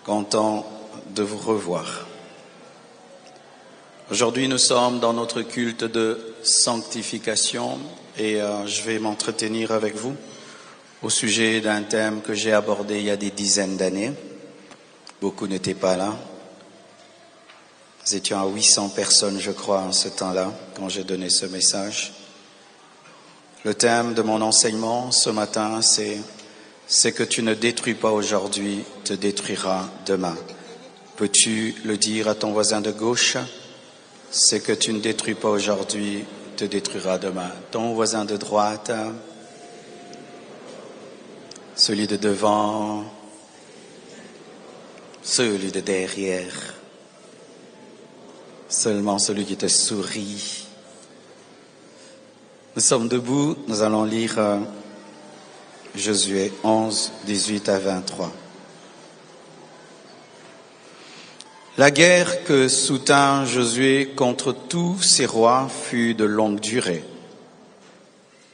Content de vous revoir. Aujourd'hui, nous sommes dans notre culte de sanctification et je vais m'entretenir avec vous au sujet d'un thème que j'ai abordé il y a des dizaines d'années. Beaucoup n'étaient pas là. Nous étions à 800 personnes, je crois, en ce temps-là, quand j'ai donné ce message. Le thème de mon enseignement ce matin, c'est « Ce que tu ne détruis pas aujourd'hui te détruira demain ». Peux-tu le dire à ton voisin de gauche? Ce que tu ne détruis pas aujourd'hui te détruira demain. Ton voisin de droite, celui de devant, celui de derrière, seulement celui qui te sourit. Nous sommes debout, nous allons lire Josué 11, 18 à 23. La guerre que soutint Josué contre tous ces rois fut de longue durée.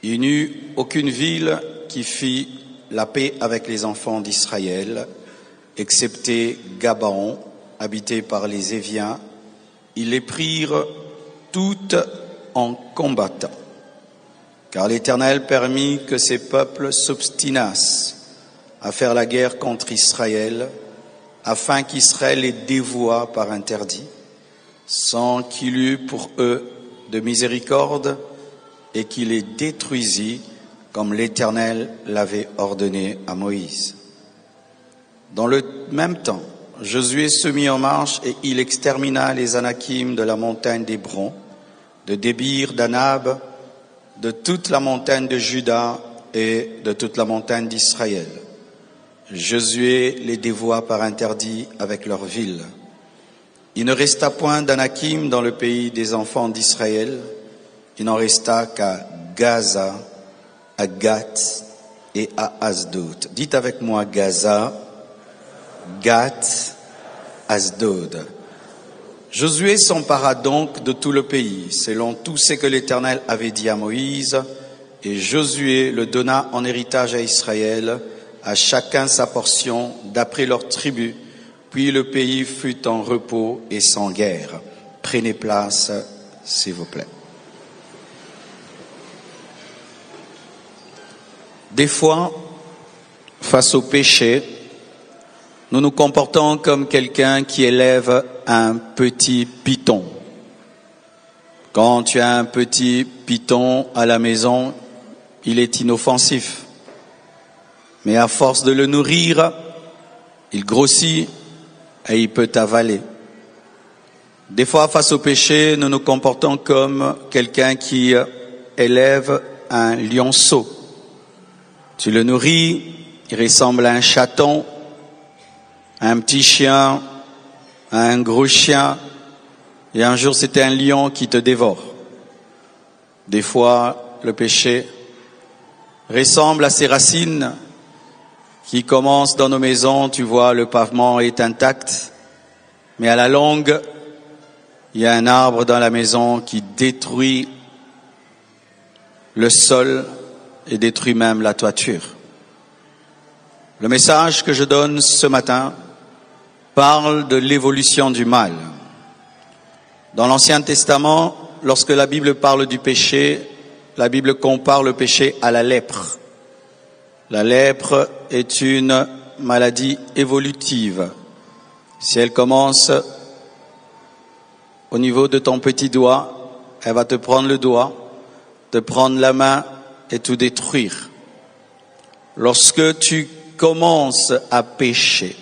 Il n'y eut aucune ville qui fit la paix avec les enfants d'Israël, excepté Gabaon, habité par les Éviens. Ils les prirent toutes en combattant. Car l'Éternel permit que ces peuples s'obstinassent à faire la guerre contre Israël, afin qu'Israël les dévoie par interdit, sans qu'il eût pour eux de miséricorde, et qu'il les détruisit comme l'Éternel l'avait ordonné à Moïse. Dans le même temps, Josué se mit en marche et il extermina les Anakim de la montagne d'Hébron, de Débir, d'Anab, de toute la montagne de Juda et de toute la montagne d'Israël. Josué les dévoua par interdit avec leurs villes. Il ne resta point d'Anakim dans le pays des enfants d'Israël. Il n'en resta qu'à Gaza, à Gath et à Asdod. Dites avec moi Gaza, Gath, Asdod. Josué s'empara donc de tout le pays, selon tout ce que l'Éternel avait dit à Moïse, et Josué le donna en héritage à Israël, à chacun sa portion, d'après leur tribu, puis le pays fut en repos et sans guerre. Prenez place, s'il vous plaît. Des fois, face au péché, nous nous comportons comme quelqu'un qui élève un petit python. Quand tu as un petit python à la maison, il est inoffensif. Mais à force de le nourrir, il grossit et il peut t'avaler. Des fois, face au péché, nous nous comportons comme quelqu'un qui élève un lionceau. Tu le nourris, il ressemble à un chaton, à un petit chien, à un gros chien, et un jour c'était un lion qui te dévore. Des fois, le péché ressemble à ces racines qui commencent dans nos maisons. Tu vois, le pavement est intact, mais à la longue, il y a un arbre dans la maison qui détruit le sol et détruit même la toiture. Le message que je donne ce matin parle de l'évolution du mal. Dans l'Ancien Testament, lorsque la Bible parle du péché, la Bible compare le péché à la lèpre. La lèpre est une maladie évolutive. Si elle commence au niveau de ton petit doigt, elle va te prendre le doigt, te prendre la main et tout détruire. Lorsque tu commences à pécher,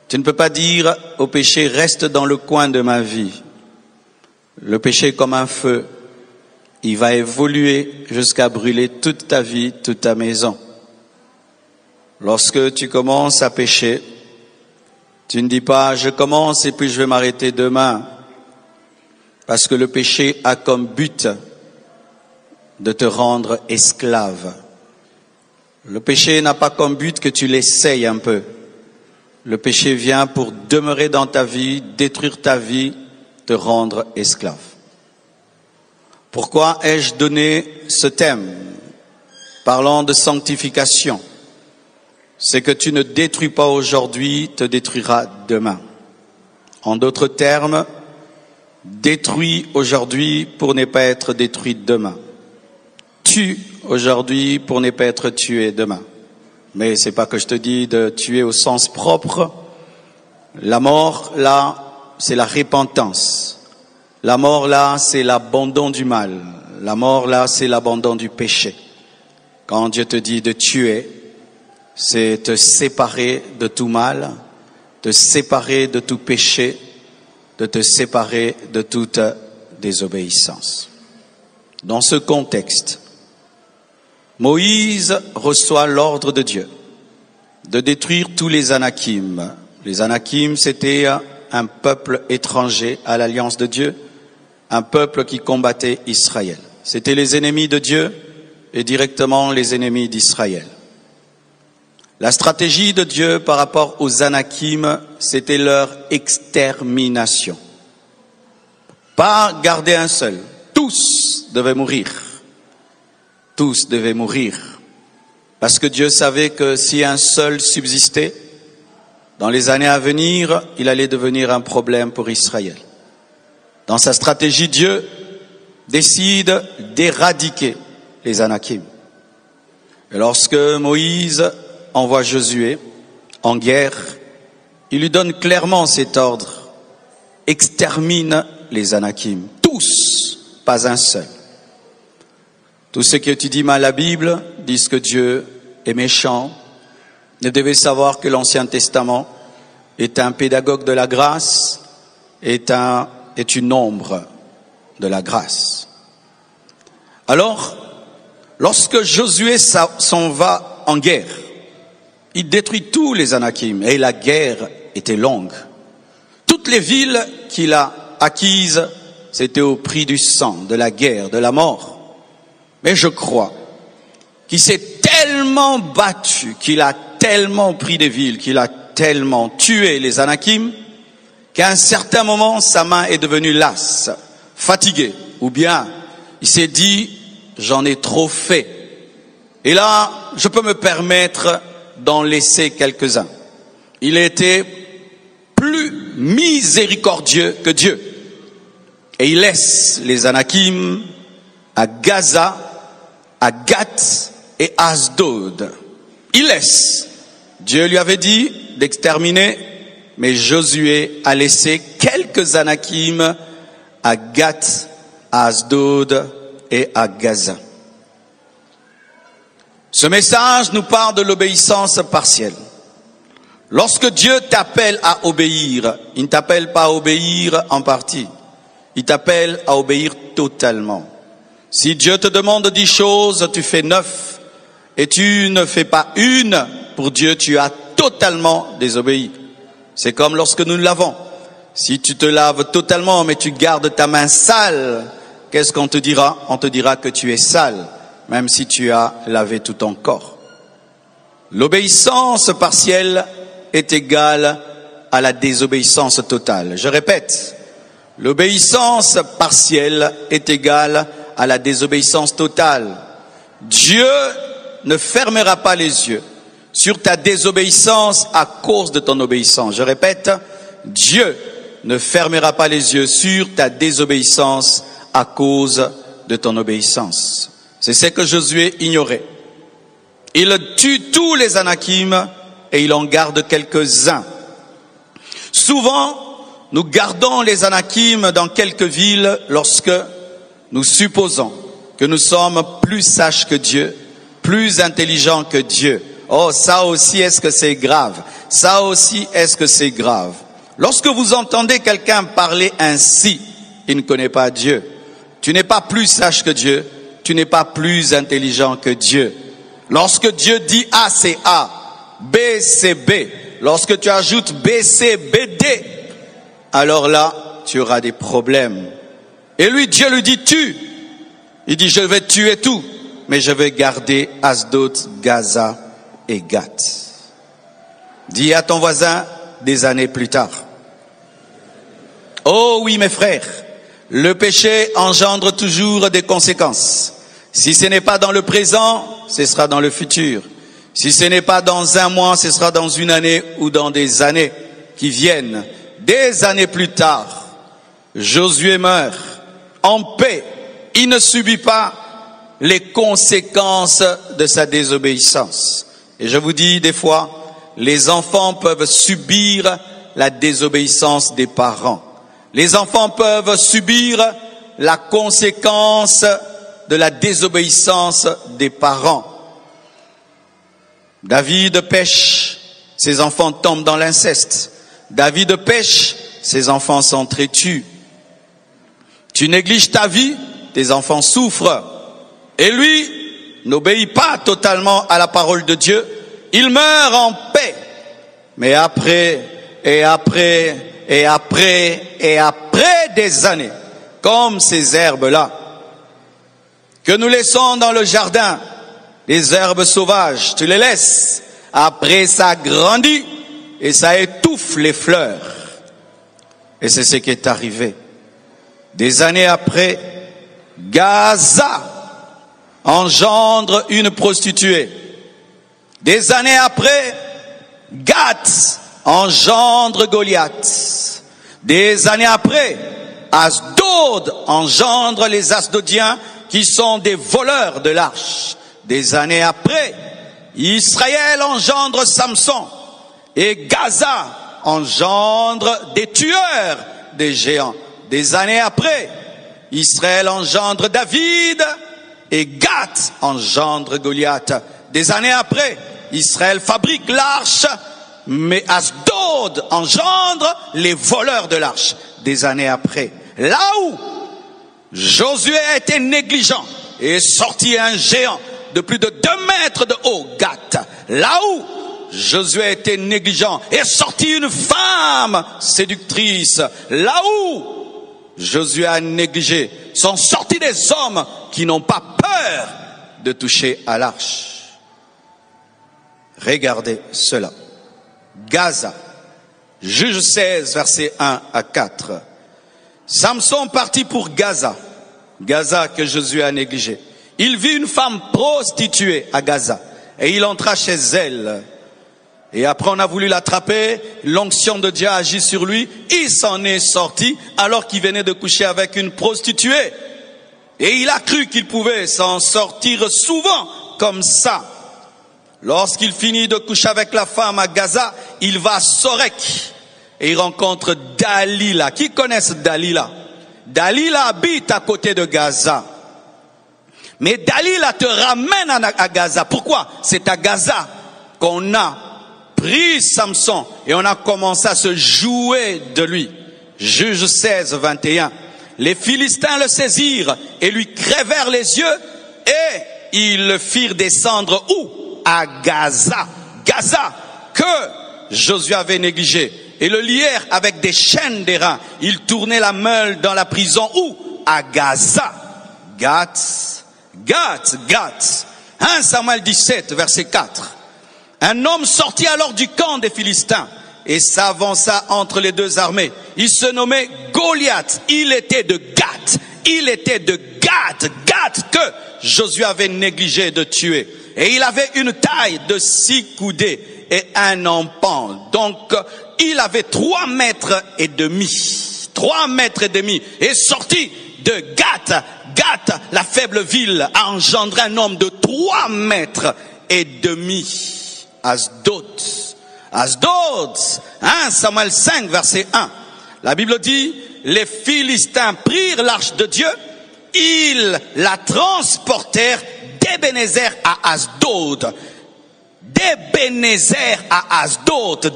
tu ne peux pas dire au péché, reste dans le coin de ma vie. Le péché est comme un feu. Il va évoluer jusqu'à brûler toute ta vie, toute ta maison. Lorsque tu commences à pécher, tu ne dis pas, je commence et puis je vais m'arrêter demain. Parce que le péché a comme but de te rendre esclave. Le péché n'a pas comme but que tu l'essayes un peu. Le péché vient pour demeurer dans ta vie, détruire ta vie, te rendre esclave. Pourquoi ai-je donné ce thème, parlant de sanctification? Ce que tu ne détruis pas aujourd'hui te détruira demain. En d'autres termes, détruis aujourd'hui pour ne pas être détruit demain. Tue aujourd'hui pour ne pas être tué demain. Mais c'est pas que je te dis de tuer au sens propre. La mort, là, c'est la repentance. La mort, là, c'est l'abandon du mal. La mort, là, c'est l'abandon du péché. Quand Dieu te dit de tuer, c'est te séparer de tout mal, te séparer de tout péché, de te séparer de toute désobéissance. Dans ce contexte, Moïse reçoit l'ordre de Dieu de détruire tous les Anakim. Les Anakim, c'était un peuple étranger à l'alliance de Dieu, un peuple qui combattait Israël. C'était les ennemis de Dieu et directement les ennemis d'Israël. La stratégie de Dieu par rapport aux Anakim, c'était leur extermination. Pas garder un seul. Tous devaient mourir. Tous devaient mourir. Parce que Dieu savait que si un seul subsistait, dans les années à venir, il allait devenir un problème pour Israël. Dans sa stratégie, Dieu décide d'éradiquer les Anakim. Et lorsque Moïse envoie Josué en guerre, il lui donne clairement cet ordre. Extermine les Anakim. Tous, pas un seul. Tous ceux qui étudient mal la Bible disent que Dieu est méchant. Vous devez savoir que l'Ancien Testament est un pédagogue de la grâce, est une ombre de la grâce. Alors, lorsque Josué s'en va en guerre, il détruit tous les Anakim et la guerre était longue. Toutes les villes qu'il a acquises, c'était au prix du sang, de la guerre, de la mort. Mais je crois qu'il s'est tellement battu, qu'il a tellement pris des villes, qu'il a tellement tué les Anakim, qu'à un certain moment, sa main est devenue lasse, fatiguée. Ou bien, il s'est dit, j'en ai trop fait. Et là, je peux me permettre d'en laisser quelques-uns. Il était plus miséricordieux que Dieu. Et il laisse les Anakim à Gaza, à Gath et à Asdod. Il laisse. Dieu lui avait dit d'exterminer, mais Josué a laissé quelques Anakim à Gath, à Asdod et à Gaza. Ce message nous parle de l'obéissance partielle. Lorsque Dieu t'appelle à obéir, il ne t'appelle pas à obéir en partie. Il t'appelle à obéir totalement. Si Dieu te demande 10 choses, tu fais 9 et tu ne fais pas une, pour Dieu, tu as totalement désobéi. C'est comme lorsque nous nous lavons. Si tu te laves totalement, mais tu gardes ta main sale, qu'est-ce qu'on te dira? On te dira que tu es sale, même si tu as lavé tout ton corps. L'obéissance partielle est égale à la désobéissance totale. Je répète, l'obéissance partielle est égale à la désobéissance totale. Dieu ne fermera pas les yeux sur ta désobéissance à cause de ton obéissance. Je répète, Dieu ne fermera pas les yeux sur ta désobéissance à cause de ton obéissance. C'est ce que Josué ignorait. Il tue tous les Anakim et il en garde quelques-uns. Souvent, nous gardons les Anakim dans quelques villes lorsque nous supposons que nous sommes plus sages que Dieu, plus intelligents que Dieu. Oh, ça aussi, est-ce que c'est grave? Ça aussi, est-ce que c'est grave? Lorsque vous entendez quelqu'un parler ainsi, il ne connaît pas Dieu. Tu n'es pas plus sage que Dieu, tu n'es pas plus intelligent que Dieu. Lorsque Dieu dit A, c'est A, B, c'est B. Lorsque tu ajoutes B, C, B, D, alors là, tu auras des problèmes. Et lui, Dieu lui dit tue. Il dit je vais tuer tout, mais je vais garder Asdod, Gaza et Gath. Dis à ton voisin des années plus tard. Oh oui mes frères, le péché engendre toujours des conséquences. Si ce n'est pas dans le présent, ce sera dans le futur. Si ce n'est pas dans un mois, ce sera dans une année ou dans des années qui viennent. Des années plus tard, Josué meurt en paix. Il ne subit pas les conséquences de sa désobéissance. Et je vous dis, des fois, les enfants peuvent subir la désobéissance des parents. Les enfants peuvent subir la conséquence de la désobéissance des parents. David pêche, ses enfants tombent dans l'inceste. David pêche, ses enfants s'entretuent. Tu négliges ta vie, tes enfants souffrent. Et lui n'obéit pas totalement à la parole de Dieu. Il meurt en paix. Mais après des années, comme ces herbes-là, que nous laissons dans le jardin, les herbes sauvages, tu les laisses. Après, ça grandit et ça étouffe les fleurs. Et c'est ce qui est arrivé. Des années après, Gaza engendre une prostituée. Des années après, Gath engendre Goliath. Des années après, Asdod engendre les Asdodiens qui sont des voleurs de l'arche. Des années après, Israël engendre Samson et Gaza engendre des tueurs des géants. Des années après, Israël engendre David et Gath engendre Goliath. Des années après, Israël fabrique l'arche, mais Asdod engendre les voleurs de l'arche. Des années après, là où Josué a été négligent et est sorti un géant de plus de 2 mètres de haut, Gath. Là où Josué a été négligent et est sorti une femme séductrice. Là où Josué a négligé, sont sortis des hommes qui n'ont pas peur de toucher à l'arche. Regardez cela. Gaza, Juge 16, versets 1 à 4. Samson partit pour Gaza. Gaza que Josué a négligé. Il vit une femme prostituée à Gaza et il entra chez elle. Et après on a voulu l'attraper, l'onction de Dieu a agi sur lui, il s'en est sorti alors qu'il venait de coucher avec une prostituée. Et il a cru qu'il pouvait s'en sortir souvent comme ça. Lorsqu'il finit de coucher avec la femme à Gaza, il va à Sorek et il rencontre Dalila. Qui connaissent Dalila? Dalila habite à côté de Gaza. Mais Dalila te ramène à Gaza. Pourquoi? C'est à Gaza qu'on a pris Samson et on a commencé à se jouer de lui. Juge 16, 21. Les Philistins le saisirent et lui crevèrent les yeux et ils le firent descendre où? À Gaza. Gaza que Josué avait négligé. Et le lièrent avec des chaînes d'airain. Ils tournaient la meule dans la prison où? À Gaza. Gath. 1 Samuel 17, verset 4. Un homme sortit alors du camp des Philistins et s'avança entre les deux armées. Il se nommait Goliath. Il était de Gath. Gath que Josué avait négligé de tuer. Et il avait une taille de 6 coudées et un empan. Donc, il avait 3 mètres et demi. 3 mètres et demi. Et sorti de Gath, la faible ville, a engendré un homme de 3 mètres et demi. Asdod. 1 Samuel 5, verset 1. La Bible dit, les Philistins prirent l'arche de Dieu, ils la transportèrent d'Ebenezer à Asdod. D'Ebenezer à Asdod,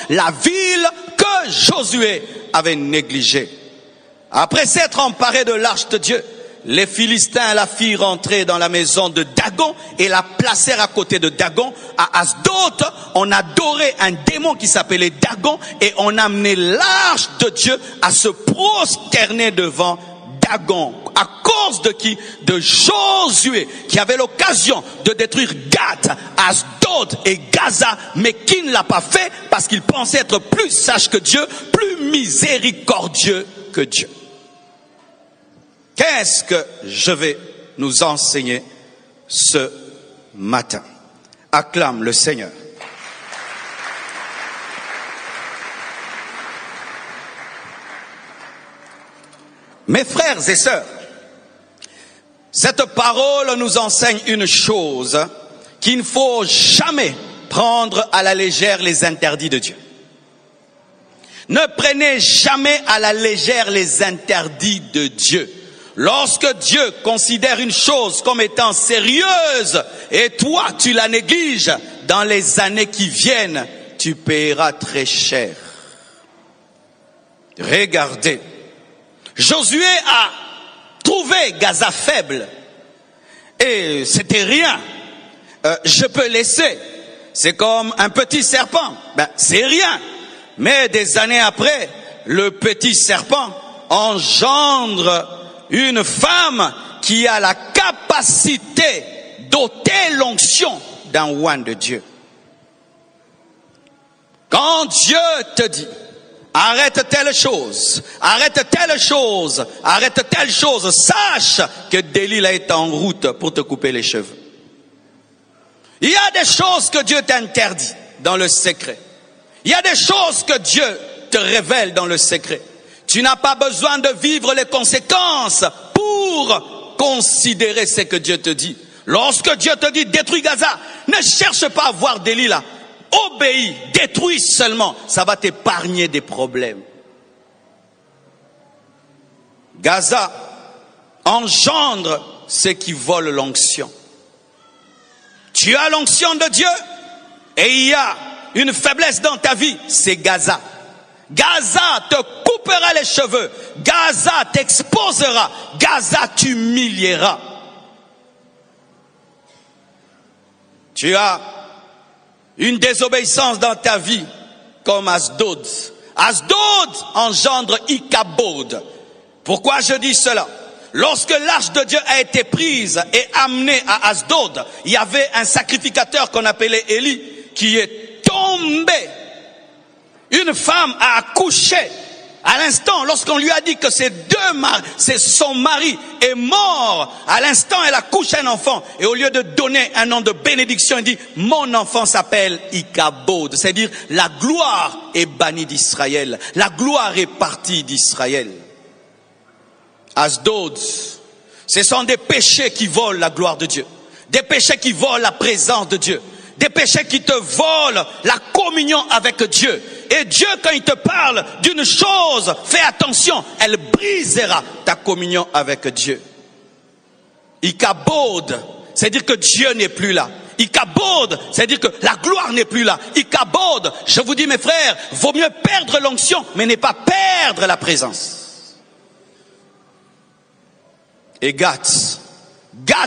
la ville que Josué avait négligée. Après s'être emparé de l'arche de Dieu, les Philistins la firent rentrer dans la maison de Dagon et la placèrent à côté de Dagon. À Asdod, on adorait un démon qui s'appelait Dagon et on amenait l'arche de Dieu à se prosterner devant Dagon. À cause de qui? De Josué, qui avait l'occasion de détruire Gath, Asdod et Gaza, mais qui ne l'a pas fait parce qu'il pensait être plus sage que Dieu, plus miséricordieux que Dieu. Qu'est-ce que je vais nous enseigner ce matin. Acclame le Seigneur. Mes frères et sœurs, cette parole nous enseigne une chose, qu'il ne faut jamais prendre à la légère les interdits de Dieu. Ne prenez jamais à la légère les interdits de Dieu. Lorsque Dieu considère une chose comme étant sérieuse et toi tu la négliges, dans les années qui viennent, tu paieras très cher. Regardez, Josué a trouvé Gaza faible et c'était rien. Je peux laisser. C'est comme un petit serpent. C'est rien. Mais des années après, le petit serpent engendre une femme qui a la capacité d'ôter l'onction d'un oint de Dieu. Quand Dieu te dit, arrête telle chose, arrête telle chose, arrête telle chose, sache que Delilah est en route pour te couper les cheveux. Il y a des choses que Dieu t'interdit dans le secret. Il y a des choses que Dieu te révèle dans le secret. Tu n'as pas besoin de vivre les conséquences pour considérer ce que Dieu te dit. Lorsque Dieu te dit détruis Gaza, ne cherche pas à voir Delilah. Obéis, détruis seulement. Ça va t'épargner des problèmes. Gaza engendre ceux qui volent l'onction. Tu as l'onction de Dieu et il y a une faiblesse dans ta vie, c'est Gaza. Gaza te coupera les cheveux. Gaza t'exposera. Gaza t'humiliera. Tu as une désobéissance dans ta vie comme Asdod. Asdod engendre Ichabod. Pourquoi je dis cela? Lorsque l'arche de Dieu a été prise et amenée à Asdod, il y avait un sacrificateur qu'on appelait Élie qui est tombé. Une femme a accouché à l'instant, lorsqu'on lui a dit que son mari est mort, à l'instant elle accouche un enfant, et au lieu de donner un nom de bénédiction, elle dit mon enfant s'appelle Ichabod, c'est-à-dire la gloire est bannie d'Israël, la gloire est partie d'Israël. Asdod, ce sont des péchés qui volent la gloire de Dieu, des péchés qui volent la présence de Dieu, des péchés qui te volent la communion avec Dieu. Et Dieu, quand il te parle d'une chose, fais attention, elle brisera ta communion avec Dieu. Ichabod, c'est-à-dire que Dieu n'est plus là. Ichabod, c'est-à-dire que la gloire n'est plus là. Ichabod, je vous dis mes frères, vaut mieux perdre l'onction, mais ne pas perdre la présence. Et Gath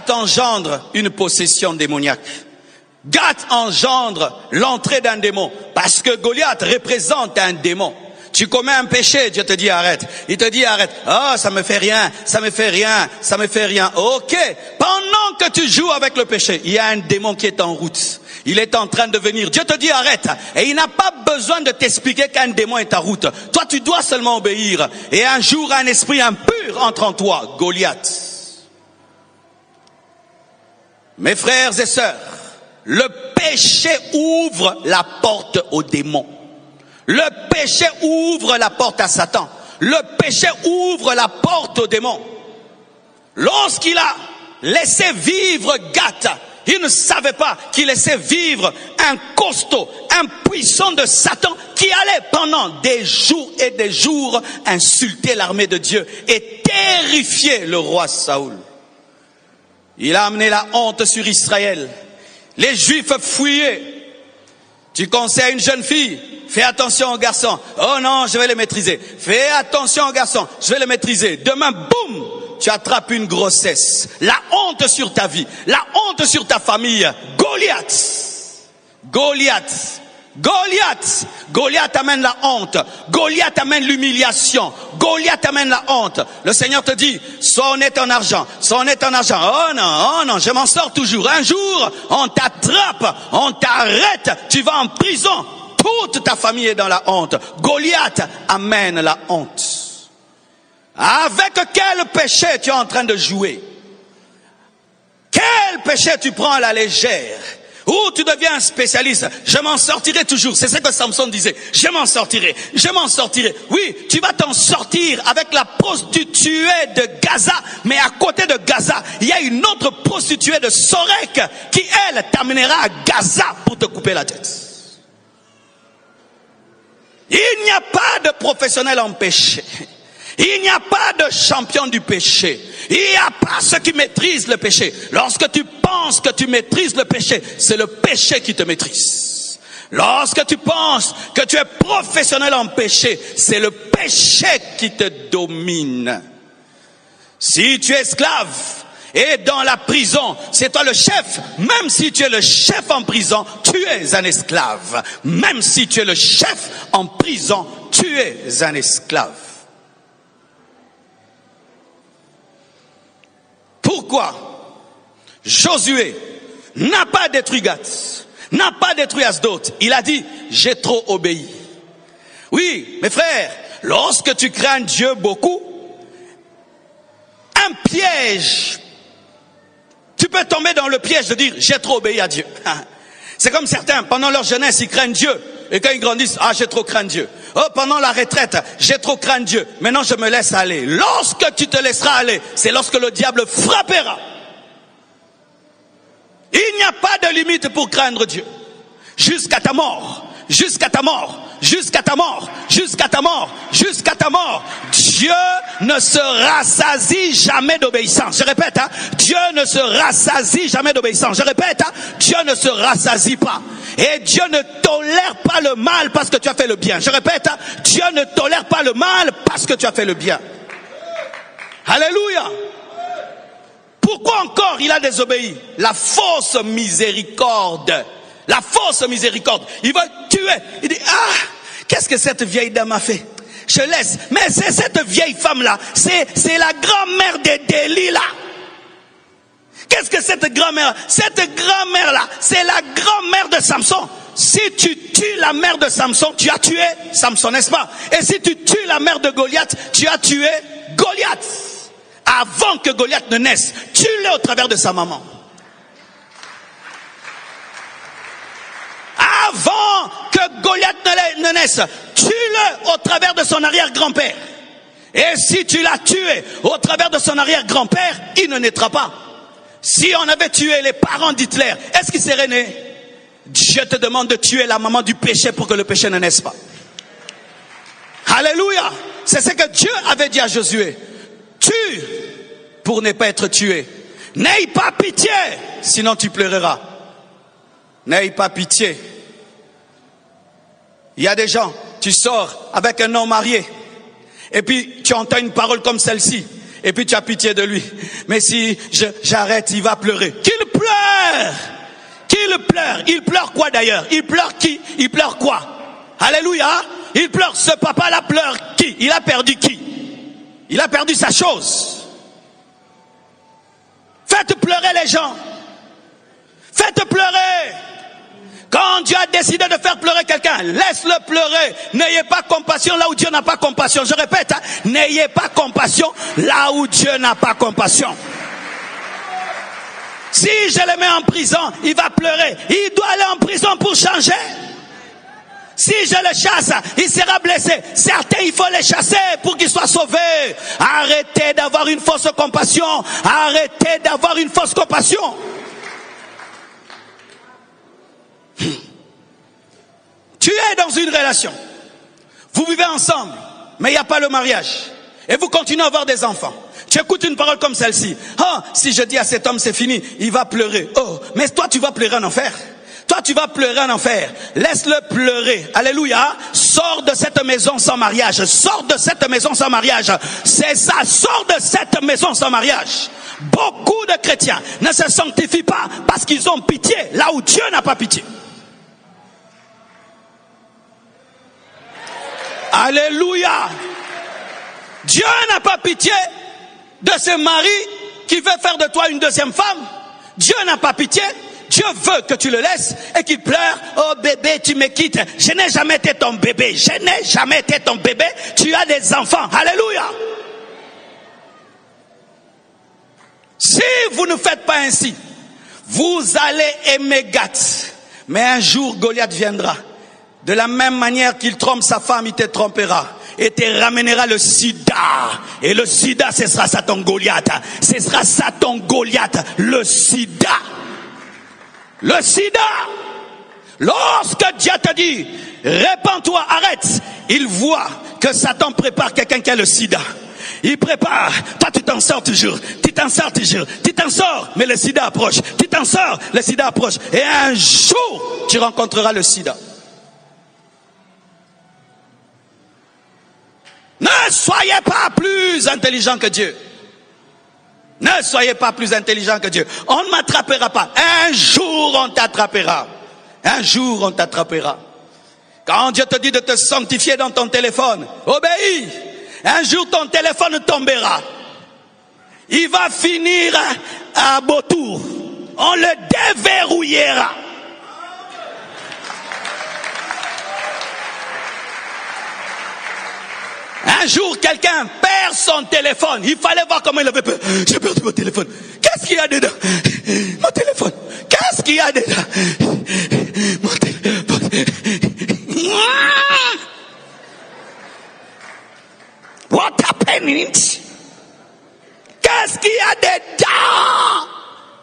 engendre une possession démoniaque. Gath engendre l'entrée d'un démon, parce que Goliath représente un démon. Tu commets un péché, Dieu te dit arrête. Il te dit arrête. Oh, ça me fait rien, ça me fait rien, ça me fait rien. Ok. Pendant que tu joues avec le péché, il y a un démon qui est en route. Il est en train de venir. Dieu te dit arrête. Et il n'a pas besoin de t'expliquer qu'un démon est en route. Toi, tu dois seulement obéir. Et un jour, un esprit impur entre en toi. Goliath. Mes frères et sœurs, le péché ouvre la porte aux démons. Le péché ouvre la porte à Satan. Le péché ouvre la porte aux démons. Lorsqu'il a laissé vivre Gath, il ne savait pas qu'il laissait vivre un costaud, un puissant de Satan qui allait pendant des jours et des jours insulter l'armée de Dieu et terrifier le roi Saoul. Il a amené la honte sur Israël. Les Juifs fuyaient. Tu conseilles une jeune fille, fais attention aux garçons. Oh non, je vais les maîtriser. Fais attention aux garçons, je vais les maîtriser. Demain, boum, tu attrapes une grossesse. La honte sur ta vie, la honte sur ta famille. Goliath, Goliath, Goliath, Goliath amène la honte. Goliath amène l'humiliation. Goliath amène la honte. Le Seigneur te dit, sois honnête en argent, sois honnête en argent. Oh non, je m'en sors toujours. Un jour, on t'attrape, on t'arrête, tu vas en prison. Toute ta famille est dans la honte. Goliath amène la honte. Avec quel péché tu es en train de jouer? Quel Quel péché tu prends à la légère? Ou tu deviens un spécialiste. Je m'en sortirai toujours. C'est ce que Samson disait. Je m'en sortirai. Je m'en sortirai. Oui, tu vas t'en sortir avec la prostituée de Gaza. Mais à côté de Gaza, il y a une autre prostituée de Sorek qui, elle, t'amènera à Gaza pour te couper la tête. Il n'y a pas de professionnel en péché. Il n'y a pas de champion du péché. Il n'y a pas ceux qui maîtrisent le péché. Lorsque tu penses que tu maîtrises le péché, c'est le péché qui te maîtrise. Lorsque tu penses que tu es professionnel en péché, c'est le péché qui te domine. Si tu es esclave et dans la prison, c'est toi le chef. Même si tu es le chef en prison, tu es un esclave. Même si tu es le chef en prison, tu es un esclave. Pourquoi Josué n'a pas détruit Gath, n'a pas détruit Asdod? Il a dit, j'ai trop obéi. Oui, mes frères, lorsque tu crains Dieu beaucoup, un piège, tu peux tomber dans le piège de dire, j'ai trop obéi à Dieu. C'est comme certains, pendant leur jeunesse, ils craignent Dieu. Et quand ils grandissent, ah, j'ai trop craint Dieu. Oh, pendant la retraite, j'ai trop craint Dieu. Maintenant, je me laisse aller. Lorsque tu te laisseras aller, c'est lorsque le diable frappera. Il n'y a pas de limite pour craindre Dieu. Jusqu'à ta mort. Jusqu'à ta mort. Jusqu'à ta mort. Jusqu'à ta mort. Jusqu'à ta mort. Dieu ne se rassasie jamais d'obéissance. Je répète, hein, Dieu ne se rassasie jamais d'obéissance. Je répète, hein, Dieu ne se rassasie pas. Et Dieu ne tolère pas le mal parce que tu as fait le bien. Je répète, hein, Dieu ne tolère pas le mal parce que tu as fait le bien. Alléluia. Pourquoi encore il a désobéi? La fausse miséricorde. La fausse miséricorde. Il va tuer. Il dit, ah, qu'est-ce que cette vieille dame a fait? Je laisse. Mais c'est cette vieille femme-là. C'est la grand-mère de Delilah. Qu'est-ce que cette grand-mère? Cette grand-mère-là, c'est la grand-mère de Samson. Si tu tues la mère de Samson, tu as tué Samson, n'est-ce pas? Et si tu tues la mère de Goliath, tu as tué Goliath. Avant que Goliath ne naisse, tue-le au travers de sa maman. Avant que Goliath ne naisse, tue-le au travers de son arrière-grand-père. Et si tu l'as tué au travers de son arrière-grand-père, il ne naîtra pas. Si on avait tué les parents d'Hitler, est-ce qu'il serait né? Dieu te demande de tuer la maman du péché pour que le péché ne naisse pas. Alléluia. C'est ce que Dieu avait dit à Josué. Tue pour ne pas être tué. N'aie pas pitié, sinon tu pleureras. N'aie pas pitié. Il y a des gens, tu sors avec un homme marié, et puis tu entends une parole comme celle-ci. Et puis tu as pitié de lui. Mais si j'arrête, il va pleurer. Qu'il pleure. Qu'il pleure. Il pleure quoi d'ailleurs? Il pleure qui? Il pleure quoi? Alléluia. Il pleure. Ce papa-là pleure qui? Il a perdu qui? Il a perdu sa chose. Faites pleurer les gens. Faites pleurer. Quand Dieu a décidé de faire pleurer quelqu'un, laisse-le pleurer. N'ayez pas compassion là où Dieu n'a pas compassion. Je répète, hein, n'ayez pas compassion là où Dieu n'a pas compassion. Si je le mets en prison, il va pleurer. Il doit aller en prison pour changer. Si je le chasse, il sera blessé. Certains, il faut les chasser pour qu'ils soient sauvés. Arrêtez d'avoir une fausse compassion. Arrêtez d'avoir une fausse compassion. Tu es dans une relation. Vous vivez ensemble, mais il n'y a pas le mariage. Et vous continuez à avoir des enfants. Tu écoutes une parole comme celle-ci. Oh, si je dis à cet homme c'est fini, il va pleurer. Oh, mais toi tu vas pleurer en enfer. Toi tu vas pleurer en enfer. Laisse-le pleurer. Alléluia. Sors de cette maison sans mariage. Sors de cette maison sans mariage. C'est ça. Sors de cette maison sans mariage. Beaucoup de chrétiens ne se sanctifient pas parce qu'ils ont pitié là où Dieu n'a pas pitié. Alléluia. Dieu n'a pas pitié de ce mari qui veut faire de toi une deuxième femme. Dieu n'a pas pitié. Dieu veut que tu le laisses et qu'il pleure. Oh bébé, tu me quittes. Je n'ai jamais été ton bébé. Je n'ai jamais été ton bébé. Tu as des enfants. Alléluia. Si vous ne faites pas ainsi, Vous allez aimer Gath, mais un jour Goliath viendra. De la même manière qu'il trompe sa femme, il te trompera. Et te ramènera le sida. Et le sida, ce sera ça ton Goliath. Ce sera ça ton Goliath, le sida. Le sida. Lorsque Dieu te dit, répands-toi, arrête, il voit que Satan prépare quelqu'un qui a le sida. Il prépare, toi tu t'en sors toujours, tu t'en sors, mais le sida approche, tu t'en sors, le sida approche. Et un jour, tu rencontreras le sida. Ne soyez pas plus intelligent que Dieu. Ne soyez pas plus intelligent que Dieu. On ne m'attrapera pas. Un jour on t'attrapera. Un jour on t'attrapera. Quand Dieu te dit de te sanctifier dans ton téléphone, obéis. Un jour ton téléphone tombera. Il va finir à Beautour. On le déverrouillera. Un jour, quelqu'un perd son téléphone. Il fallait voir comment il avait peur. J'ai perdu mon téléphone. Qu'est-ce qu'il y a dedans? Mon téléphone. Qu'est-ce qu'il y a dedans? Mon téléphone. What happened? Qu'est-ce qu'il y a dedans?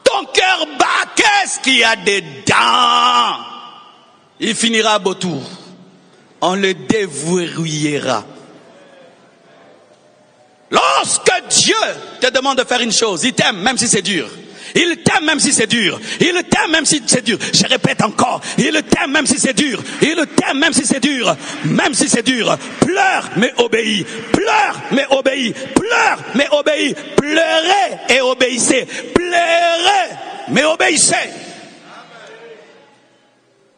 Ton cœur bat. Qu'est-ce qu'il y a dedans? Il finira à Beautour. On le déverrouillera. Lorsque Dieu te demande de faire une chose, il t'aime même si c'est dur. Il t'aime même si c'est dur. Il t'aime même si c'est dur. Je répète encore. Il t'aime même si c'est dur. Il t'aime même si c'est dur. Même si c'est dur. Pleure mais obéis. Pleure mais obéis. Pleure mais obéis. Pleurez et obéissez. Pleurez mais obéissez.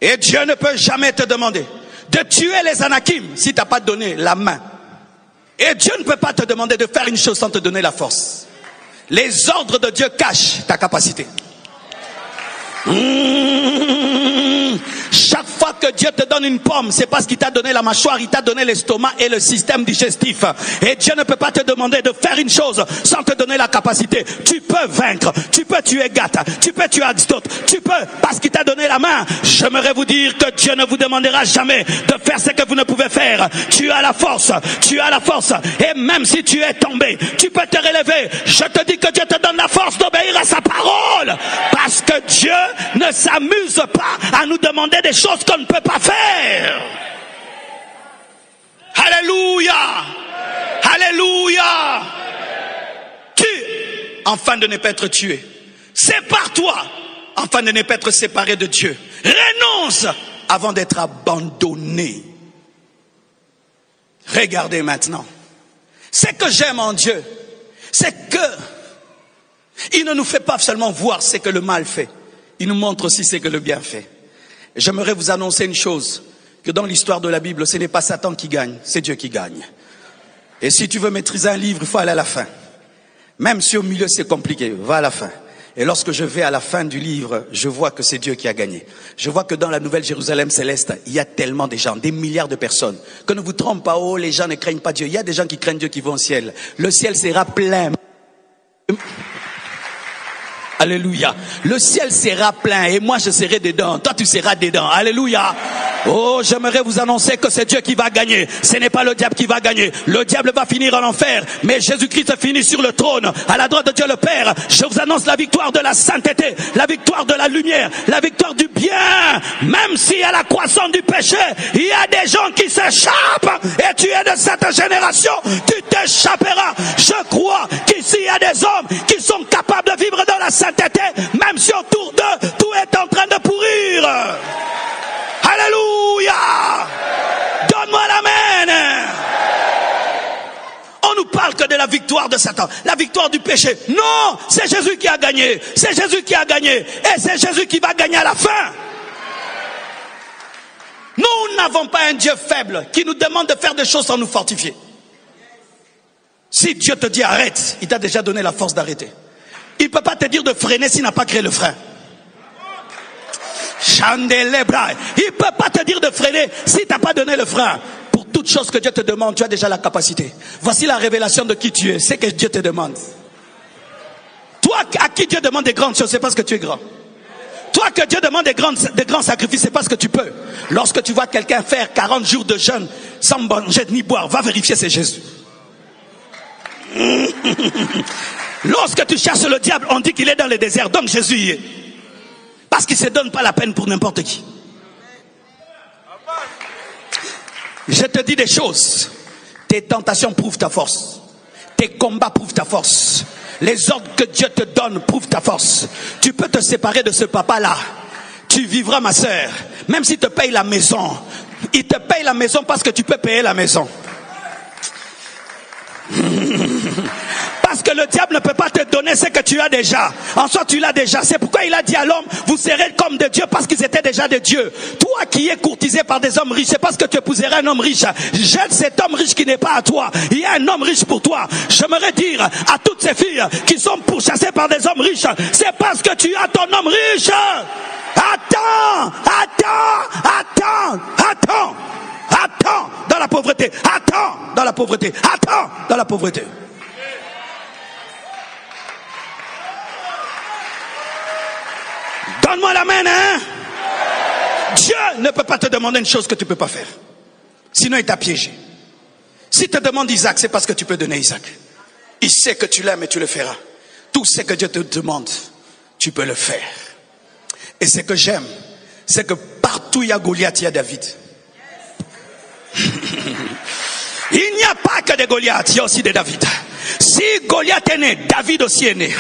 Et Dieu ne peut jamais te demander de tuer les Anakim si tu n'as pas donné la main. Et Dieu ne peut pas te demander de faire une chose sans te donner la force. Les ordres de Dieu cachent ta capacité. Chaque fois que Dieu te donne une pomme, c'est parce qu'il t'a donné la mâchoire, il t'a donné l'estomac et le système digestif. Et Dieu ne peut pas te demander de faire une chose sans te donner la capacité. Tu peux vaincre, tu peux tuer Gath, tu peux tuer Aristote, tu peux parce qu'il t'a donné la main. J'aimerais vous dire que Dieu ne vous demandera jamais de faire ce que vous ne pouvez faire. Tu as la force, tu as la force. Et même si tu es tombé, tu peux te relever. Je te dis que Dieu te donne la force d'obéir à sa parole. Parce que Dieu ne s'amuse pas à nous demander des choses qu'on ne peut pas faire. Alléluia. Alléluia. Tue afin de ne pas être tué. Sépare-toi afin de ne pas être séparé de Dieu. Renonce avant d'être abandonné. Regardez maintenant. Ce que j'aime en Dieu, c'est que il ne nous fait pas seulement voir ce que le mal fait. Il nous montre aussi ce que le bien fait. J'aimerais vous annoncer une chose, que dans l'histoire de la Bible, ce n'est pas Satan qui gagne, c'est Dieu qui gagne. Et si tu veux maîtriser un livre, il faut aller à la fin. Même si au milieu c'est compliqué, va à la fin. Et lorsque je vais à la fin du livre, je vois que c'est Dieu qui a gagné. Je vois que dans la nouvelle Jérusalem céleste, il y a tellement de gens, des milliards de personnes. Que ne vous trompe pas, oh les gens ne craignent pas Dieu. Il y a des gens qui craignent Dieu qui vont au ciel. Le ciel sera plein. Alléluia. Le ciel sera plein et moi je serai dedans. Toi tu seras dedans. Alléluia. Oh, j'aimerais vous annoncer que c'est Dieu qui va gagner. Ce n'est pas le diable qui va gagner. Le diable va finir en enfer. Mais Jésus-Christ finit sur le trône, à la droite de Dieu le Père. Je vous annonce la victoire de la sainteté, la victoire de la lumière, la victoire du bien. Même si à la croissance du péché, il y a des gens qui s'échappent. Et tu es de cette génération, tu t'échapperas. Je crois qu'ici il y a des hommes qui sont capables de vivre dans la sainteté. Même si autour d'eux, tout est en train de pourrir. Alléluia. Donne-moi l'amen. On nous parle que de la victoire de Satan, la victoire du péché. Non, c'est Jésus qui a gagné. C'est Jésus qui a gagné. Et c'est Jésus qui va gagner à la fin. Nous n'avons pas un Dieu faible qui nous demande de faire des choses sans nous fortifier. Si Dieu te dit arrête, il t'a déjà donné la force d'arrêter. Il ne peut pas te dire de freiner s'il n'a pas créé le frein. Il ne peut pas te dire de freiner si tu n'as pas donné le frein. Pour toute chose que Dieu te demande, tu as déjà la capacité. Voici la révélation de qui tu es. C'est que Dieu te demande. Toi, à qui Dieu demande des grandes choses, c'est parce que tu es grand. Toi que Dieu demande des grands sacrifices, c'est parce que tu peux. Lorsque tu vois quelqu'un faire 40 jours de jeûne sans manger ni boire, va vérifier c'est Jésus. Lorsque tu cherches le diable, on dit qu'il est dans le désert, donc Jésus y est. Parce qu'il ne se donne pas la peine pour n'importe qui. Je te dis des choses. Tes tentations prouvent ta force. Tes combats prouvent ta force. Les ordres que Dieu te donne prouvent ta force. Tu peux te séparer de ce papa-là. Tu vivras, ma sœur. Même s'il te paye la maison. Il te paye la maison parce que tu peux payer la maison. Parce que le diable ne peut pas te donner ce que tu as déjà. En soi, tu l'as déjà. C'est pourquoi il a dit à l'homme, vous serez comme de Dieu parce qu'ils étaient déjà de Dieu. Toi qui es courtisé par des hommes riches, c'est parce que tu épouserais un homme riche. Jette cet homme riche qui n'est pas à toi. Il y a un homme riche pour toi. J'aimerais dire à toutes ces filles qui sont pourchassées par des hommes riches, c'est parce que tu as ton homme riche. Attends dans la pauvreté. Attends dans la pauvreté. Attends dans la pauvreté. Donne-moi la main, hein? Dieu ne peut pas te demander une chose que tu ne peux pas faire. Sinon, il t'a piégé. S'il te demande Isaac, c'est parce que tu peux donner Isaac. Il sait que tu l'aimes et tu le feras. Tout ce que Dieu te demande, tu peux le faire. Et ce que j'aime, c'est que partout où il y a Goliath, il y a David. Il n'y a pas que des Goliaths, il y a aussi des David. Si Goliath est né, David aussi est né.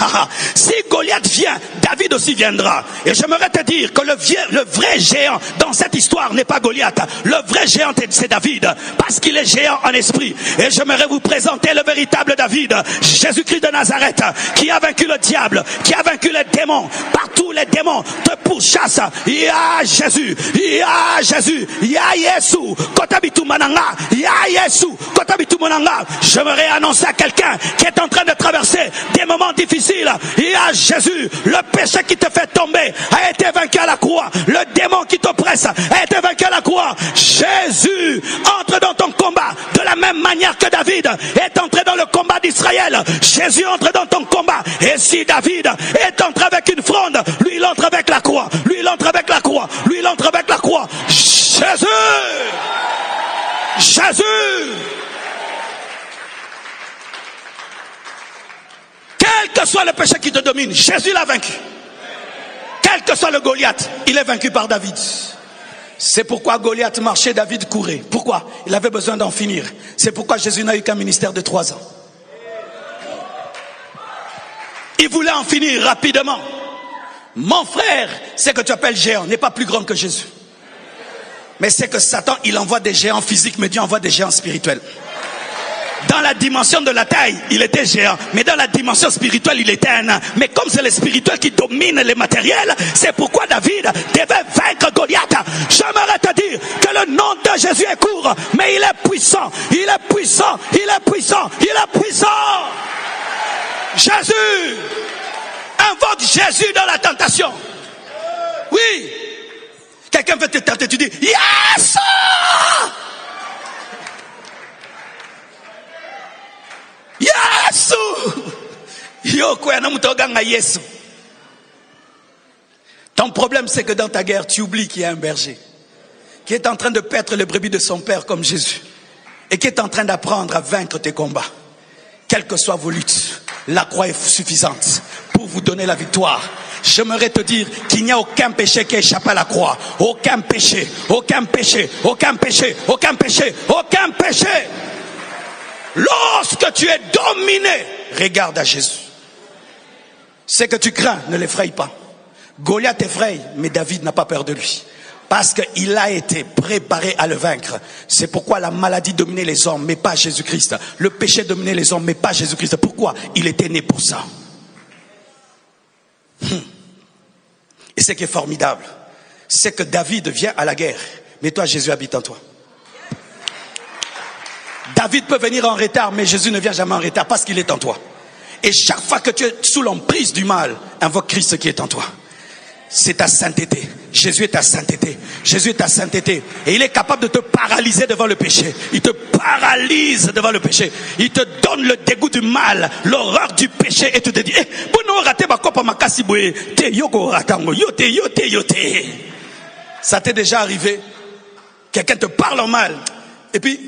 Si Goliath vient, David aussi viendra. Et j'aimerais te dire que le vrai géant dans cette histoire n'est pas Goliath. Le vrai géant c'est David, parce qu'il est géant en esprit. Et j'aimerais vous présenter le véritable David, Jésus-Christ de Nazareth, qui a vaincu le diable, qui a vaincu les démons. Partout les démons te pourchassent. Il y a Jésus, il y a Jésus, il y a Yesu. Kotabitu mananga, il y a Yesu. Kotabitu mananga. J'aimerais annoncer à quelqu'un qui est en train de traverser des moments difficiles. Il y a Jésus. Le péché qui te fait tomber a été vaincu à la croix. Le démon qui t'oppresse a été vaincu à la croix. Jésus entre dans ton combat de la même manière que David est entré dans le combat d'Israël. Jésus entre dans ton combat. Et si David est entré avec une fronde, lui il entre avec la croix. Lui il entre avec la croix. Lui il entre avec la croix. Jésus. Jésus. Quel que soit le péché qui te domine, Jésus l'a vaincu. Quel que soit le Goliath, il est vaincu par David. C'est pourquoi Goliath marchait, David courait. Pourquoi? Il avait besoin d'en finir. C'est pourquoi Jésus n'a eu qu'un ministère de 3 ans. Il voulait en finir rapidement. Mon frère, ce que tu appelles géant n'est pas plus grand que Jésus. Mais c'est que Satan, il envoie des géants physiques, mais Dieu envoie des géants spirituels. Dans la dimension de la taille, il était géant. Mais dans la dimension spirituelle, il était un nain. Mais comme c'est le spirituel qui domine les matériels, c'est pourquoi David devait vaincre Goliath. J'aimerais te dire que le nom de Jésus est court, mais il est puissant. Il est puissant. Il est puissant. Il est puissant. Jésus. Invoque Jésus dans la tentation. Oui. Quelqu'un veut te tenter, tu dis yes! Yesu! Yesu. Ton problème, c'est que dans ta guerre, tu oublies qu'il y a un berger qui est en train de paître les brebis de son père comme Jésus et qui est en train d'apprendre à vaincre tes combats. Quelles que soient vos luttes, la croix est suffisante pour vous donner la victoire. J'aimerais te dire qu'il n'y a aucun péché qui échappe à la croix. Aucun péché, aucun péché, aucun péché, aucun péché, aucun péché. Lorsque tu es dominé, regarde à Jésus. Ce que tu crains, ne l'effraie pas. Goliath effraie, mais David n'a pas peur de lui. Parce qu'il a été préparé à le vaincre. C'est pourquoi la maladie dominait les hommes, mais pas Jésus-Christ. Le péché dominait les hommes, mais pas Jésus-Christ. Pourquoi? Il était né pour ça. Et ce qui est formidable, c'est que David vient à la guerre, mais toi, Jésus habite en toi. David peut venir en retard, mais Jésus ne vient jamais en retard parce qu'il est en toi. Et chaque fois que tu es sous l'emprise du mal, invoque Christ qui est en toi. C'est ta sainteté, Jésus est ta sainteté. Jésus est ta sainteté. Et il est capable de te paralyser devant le péché. Il te paralyse devant le péché. Il te donne le dégoût du mal, l'horreur du péché. Et tu te dis, ça t'est déjà arrivé? Quelqu'un te parle en mal. Et puis,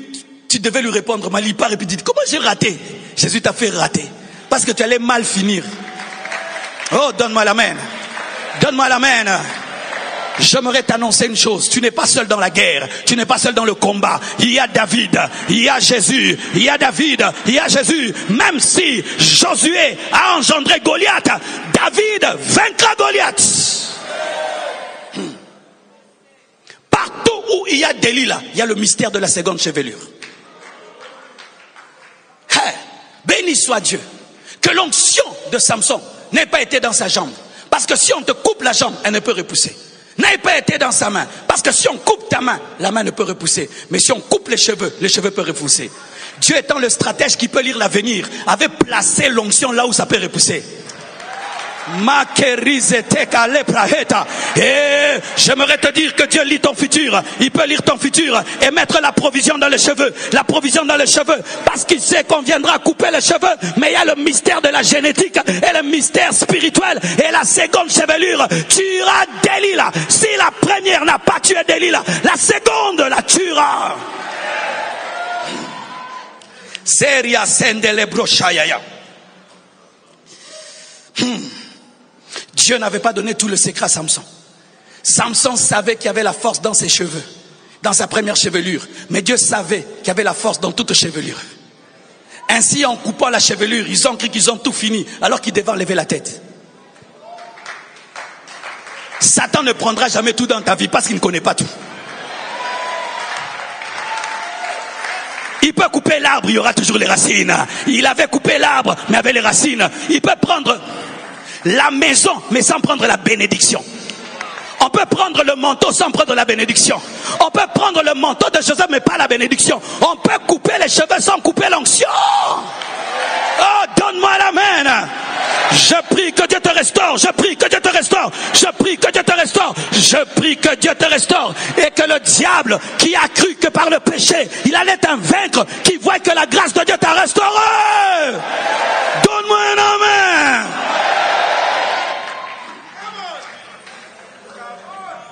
tu devais lui répondre mal. Il part et puis dit, comment j'ai raté? Jésus t'a fait rater. Parce que tu allais mal finir. Oh, donne-moi l'amen. Donne-moi l'amen. J'aimerais t'annoncer une chose. Tu n'es pas seul dans la guerre. Tu n'es pas seul dans le combat. Il y a David. Il y a Jésus. Il y a David. Il y a Jésus. Même si Josué a engendré Goliath, David vaincra Goliath. Partout où il y a Delilah, il y a le mystère de la seconde chevelure. Béni soit Dieu. Que l'onction de Samson n'ait pas été dans sa jambe. Parce que si on te coupe la jambe, elle ne peut repousser. N'ait pas été dans sa main. Parce que si on coupe ta main, la main ne peut repousser. Mais si on coupe les cheveux peuvent repousser. Dieu étant le stratège qui peut lire l'avenir, avait placé l'onction là où ça peut repousser. Et j'aimerais te dire que Dieu lit ton futur. Il peut lire ton futur et mettre la provision dans les cheveux. La provision dans les cheveux. Parce qu'il sait qu'on viendra couper les cheveux. Mais il y a le mystère de la génétique et le mystère spirituel. Et la seconde chevelure tuera Delilah. Si la première n'a pas tué Delilah, la seconde la tuera. Seria sendele brochayaya. Dieu n'avait pas donné tout le secret à Samson. Samson savait qu'il y avait la force dans ses cheveux, dans sa première chevelure. Mais Dieu savait qu'il y avait la force dans toute chevelure. Ainsi, en coupant la chevelure, ils ont cru qu'ils ont tout fini, alors qu'ils devaient lever la tête. Satan ne prendra jamais tout dans ta vie parce qu'il ne connaît pas tout. Il peut couper l'arbre, il y aura toujours les racines. Il avait coupé l'arbre, mais avec les racines. Il peut prendre la maison, mais sans prendre la bénédiction. On peut prendre le manteau sans prendre la bénédiction. On peut prendre le manteau de Joseph, mais pas la bénédiction. On peut couper les cheveux sans couper l'onction. Oh, donne-moi l'amen. Je prie que Dieu te restaure. Je prie que Dieu te restaure. Je prie que Dieu te restaure. Je prie que Dieu te restaure. Et que le diable qui a cru que par le péché, il allait te vaincre, qui voit que la grâce de Dieu t'a restauré. Donne-moi un amen.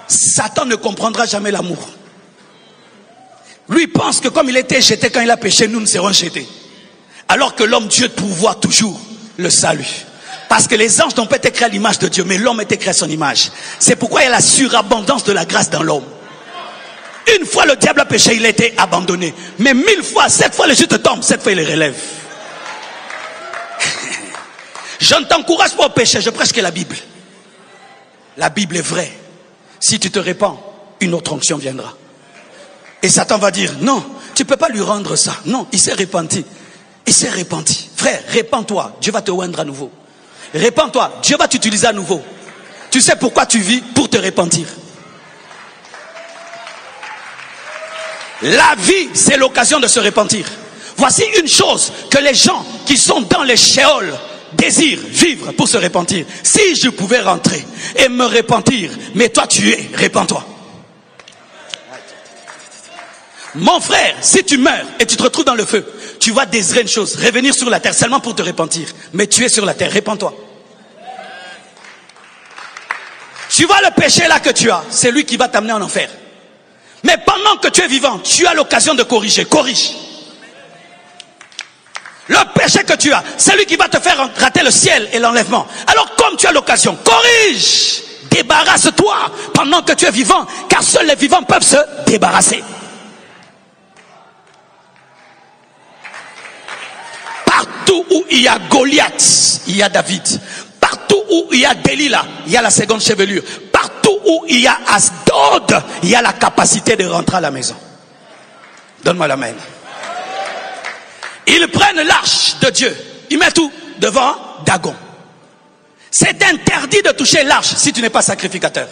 Satan ne comprendra jamais l'amour. Lui pense que comme il était jeté quand il a péché, nous ne serons jetés. Alors que l'homme Dieu pourvoit toujours le salut. Parce que les anges n'ont pas été créés à l'image de Dieu, mais l'homme a été créé à son image. C'est pourquoi il y a la surabondance de la grâce dans l'homme. Une fois le diable a péché, il a été abandonné. Mais 1000 fois, 7 fois le juste tombe, 7 fois il les relève. Je ne t'encourage pas au péché, je prêche que la Bible. La Bible est vraie. Si tu te répands, une autre onction viendra. Et Satan va dire, non, tu ne peux pas lui rendre ça. Non, il s'est repenti. Il s'est repenti. Frère, répands-toi, Dieu va te oindre à nouveau. Répands-toi, Dieu va t'utiliser à nouveau. Tu sais pourquoi tu vis? Pour te repentir. La vie, c'est l'occasion de se repentir. Voici une chose que les gens qui sont dans les shéols désirent vivre pour se repentir. Si je pouvais rentrer et me repentir, mais toi tu es, repens-toi. Mon frère, si tu meurs et tu te retrouves dans le feu, tu vas désirer une chose, revenir sur la terre seulement pour te repentir. Mais tu es sur la terre, repens-toi. Tu vois le péché là que tu as, c'est lui qui va t'amener en enfer. Mais pendant que tu es vivant, tu as l'occasion de corriger. Corrige. Le péché que tu as, c'est lui qui va te faire rater le ciel et l'enlèvement. Alors comme tu as l'occasion, corrige. Débarrasse-toi pendant que tu es vivant, car seuls les vivants peuvent se débarrasser. Partout où il y a Goliath, il y a David. Partout où il y a Delilah, il y a la seconde chevelure. Partout où il y a Asdod, il y a la capacité de rentrer à la maison. Donne-moi la main. Ils prennent l'arche de Dieu. Ils mettent tout devant Dagon. C'est interdit de toucher l'arche si tu n'es pas sacrificateur.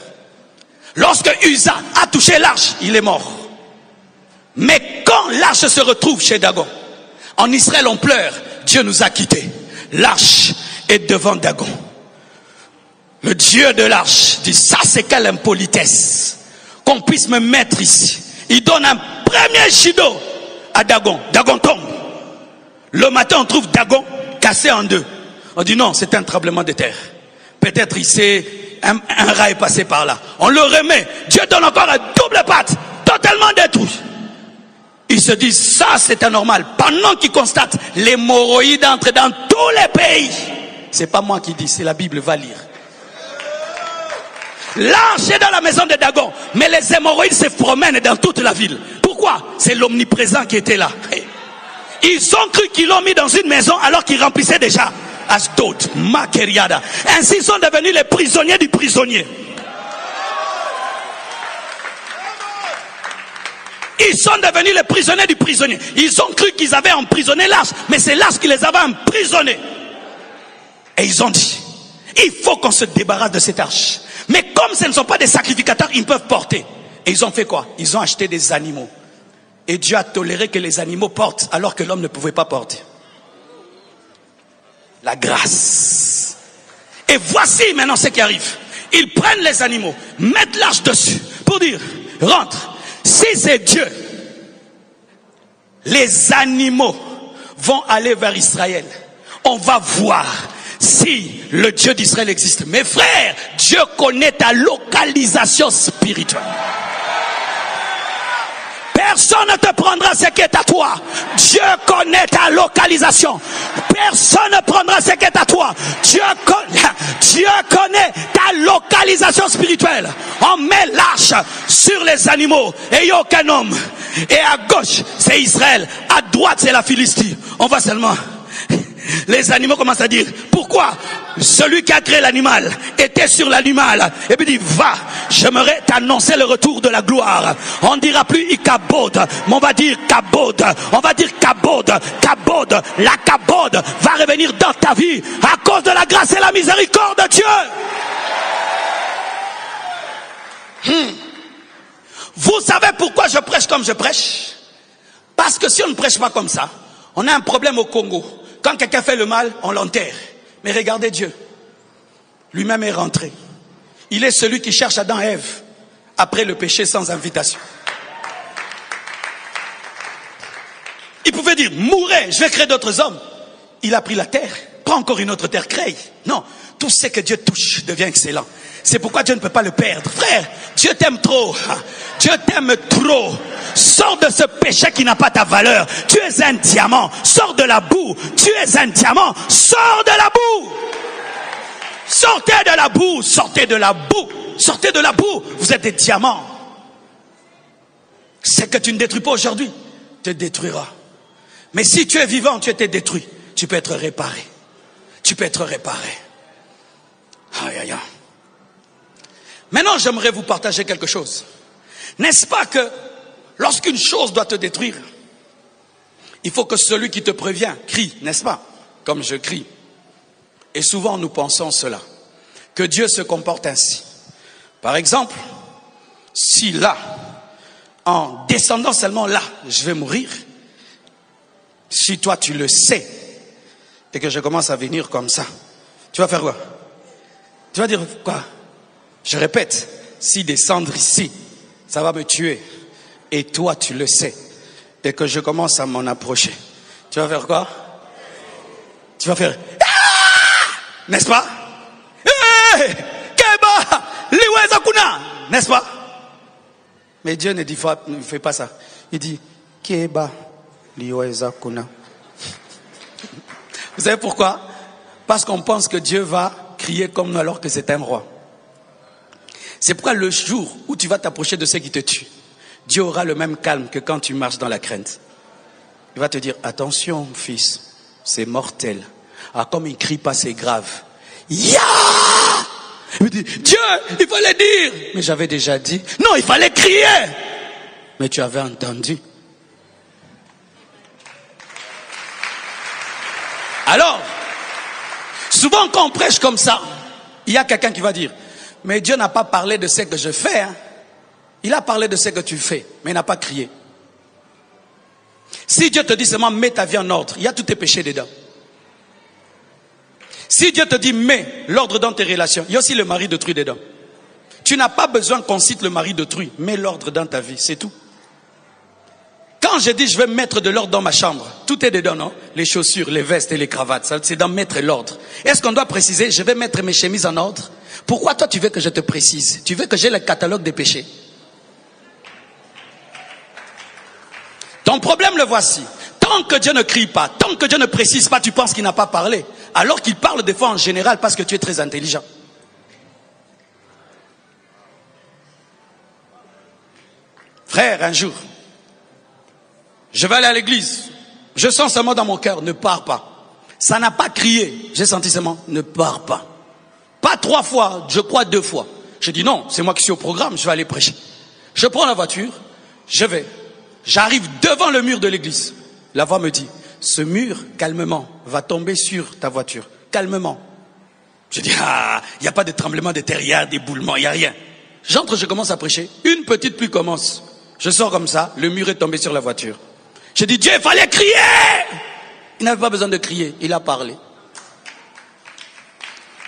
Lorsque Uza a touché l'arche, il est mort. Mais quand l'arche se retrouve chez Dagon, en Israël on pleure, Dieu nous a quittés. L'arche est devant Dagon. Le Dieu de l'arche Joash dit, ça c'est quelle impolitesse qu'on puisse me mettre ici. Il donne un premier chido à Dagon. Dagon tombe. Le matin, on trouve Dagon cassé en deux. On dit non, c'est un tremblement de terre. Peut-être il sait, un rat est passé par là. On le remet. Dieu donne encore un double patte, totalement détruit. Ils se disent, ça c'est anormal. Pendant qu'ils constatent, l'hémorroïde entre dans tous les pays. C'est pas moi qui dis, c'est la Bible, va lire. L'arche est dans la maison de Dagon, mais les hémorroïdes se promènent dans toute la ville. Pourquoi? C'est l'omniprésent qui était là. Ils ont cru qu'ils l'ont mis dans une maison alors qu'ils remplissaient déjà Ashdod, Makeriada. Ainsi ils sont devenus les prisonniers du prisonnier. Ils sont devenus les prisonniers du prisonnier. Ils ont cru qu'ils avaient emprisonné l'arche, mais c'est l'arche qui les avait emprisonnés. Et ils ont dit, il faut qu'on se débarrasse de cette arche. Mais comme ce ne sont pas des sacrificateurs, ils peuvent porter. Et ils ont fait quoi? Ils ont acheté des animaux. Et Dieu a toléré que les animaux portent alors que l'homme ne pouvait pas porter. La grâce. Et voici maintenant ce qui arrive. Ils prennent les animaux, mettent l'arche dessus pour dire, rentre. Si c'est Dieu, les animaux vont aller vers Israël. On va voir si le Dieu d'Israël existe. Mes frères, Dieu connaît ta localisation spirituelle. Personne ne te prendra ce qui est à toi. Dieu connaît ta localisation. Personne ne prendra ce qui est à toi. Dieu connaît ta localisation spirituelle. On met l'arche sur les animaux et il n'y a aucun homme. Et à gauche, c'est Israël. À droite, c'est la Philistie. On va seulement... Les animaux commencent à dire, pourquoi celui qui a créé l'animal était sur l'animal? Et puis il dit, va, j'aimerais t'annoncer le retour de la gloire. On ne dira plus Ikabod, mais on va dire Kabod. On va dire Kabod, Kabod. La Kabod va revenir dans ta vie à cause de la grâce et la miséricorde de Dieu. Vous savez pourquoi je prêche comme je prêche? Parce que si on ne prêche pas comme ça, on a un problème au Congo. Quand quelqu'un fait le mal, on l'enterre. Mais regardez Dieu. Lui-même est rentré. Il est celui qui cherche Adam et Ève après le péché sans invitation. Il pouvait dire, mourrez, je vais créer d'autres hommes. Il a pris la terre. Prends encore une autre terre, crée. Non, tout ce que Dieu touche devient excellent. C'est pourquoi Dieu ne peut pas le perdre. Frère, Dieu t'aime trop. Dieu t'aime trop. Sors de ce péché qui n'a pas ta valeur. Tu es un diamant. Sors de la boue. Tu es un diamant. Sors de la boue. Sortez de la boue. Sortez de la boue. Sortez de la boue. Vous êtes des diamants. Ce que tu ne détruis pas aujourd'hui te détruira. Mais si tu es vivant, tu étais détruit. Tu peux être réparé. Tu peux être réparé. Aïe, aïe, aïe. Maintenant, j'aimerais vous partager quelque chose. N'est-ce pas que lorsqu'une chose doit te détruire, il faut que celui qui te prévient crie, n'est-ce pas? Comme je crie. Et souvent, nous pensons cela. Que Dieu se comporte ainsi. Par exemple, si là, en descendant seulement là, je vais mourir. Si toi, tu le sais, et que je commence à venir comme ça, tu vas faire quoi? Tu vas dire quoi? Je répète, si descendre ici, ça va me tuer. Et toi, tu le sais. Et que je commence à m'en approcher. Tu vas faire quoi? Tu vas faire... Ah! N'est-ce pas? Hey! Keba! Liweza kuna! N'est-ce pas? Mais Dieu ne fait pas ça. Il dit, Keba, liweza kuna. Vous savez pourquoi? Parce qu'on pense que Dieu va crier comme nous alors que c'est un roi. C'est pourquoi le jour où tu vas t'approcher de ceux qui te tuent, Dieu aura le même calme que quand tu marches dans la crainte. Il va te dire, attention fils, c'est mortel. Ah, comme il crie pas, c'est grave. Ya! Il me dit, Dieu, il fallait dire. Mais j'avais déjà dit. Non, il fallait crier. Mais tu avais entendu. Alors, souvent quand on prêche comme ça, il y a quelqu'un qui va dire, mais Dieu n'a pas parlé de ce que je fais. Hein. Il a parlé de ce que tu fais, mais il n'a pas crié. Si Dieu te dit seulement mets ta vie en ordre, il y a tous tes péchés dedans. Si Dieu te dit mets l'ordre dans tes relations, il y a aussi le mari de truc dedans. Tu n'as pas besoin qu'on cite le mari d'autrui. Mets l'ordre dans ta vie, c'est tout. Quand je dis je vais mettre de l'ordre dans ma chambre, tout est dedans, non? Les chaussures, les vestes et les cravates, c'est dans mettre l'ordre. Est-ce qu'on doit préciser, je vais mettre mes chemises en ordre? Pourquoi toi tu veux que je te précise? Tu veux que j'ai le catalogue des péchés? Ton problème, le voici. Tant que Dieu ne crie pas, tant que Dieu ne précise pas, tu penses qu'il n'a pas parlé. Alors qu'il parle des fois en général parce que tu es très intelligent. Frère, un jour, je vais aller à l'église. Je sens seulement dans mon cœur, ne pars pas. Ça n'a pas crié. J'ai senti seulement, ne pars pas. Pas 3 fois, je crois 2 fois. Je dis non, c'est moi qui suis au programme, je vais aller prêcher. Je prends la voiture, je vais. J'arrive devant le mur de l'église. La voix me dit, ce mur, calmement, va tomber sur ta voiture. Calmement. Je dis, il n'y a pas de tremblement de terre, il y a d'éboulement, il n'y a rien. J'entre, je commence à prêcher. Une petite pluie commence. Je sors comme ça, le mur est tombé sur la voiture. Je dis, Dieu, il fallait crier. Il n'avait pas besoin de crier, il a parlé.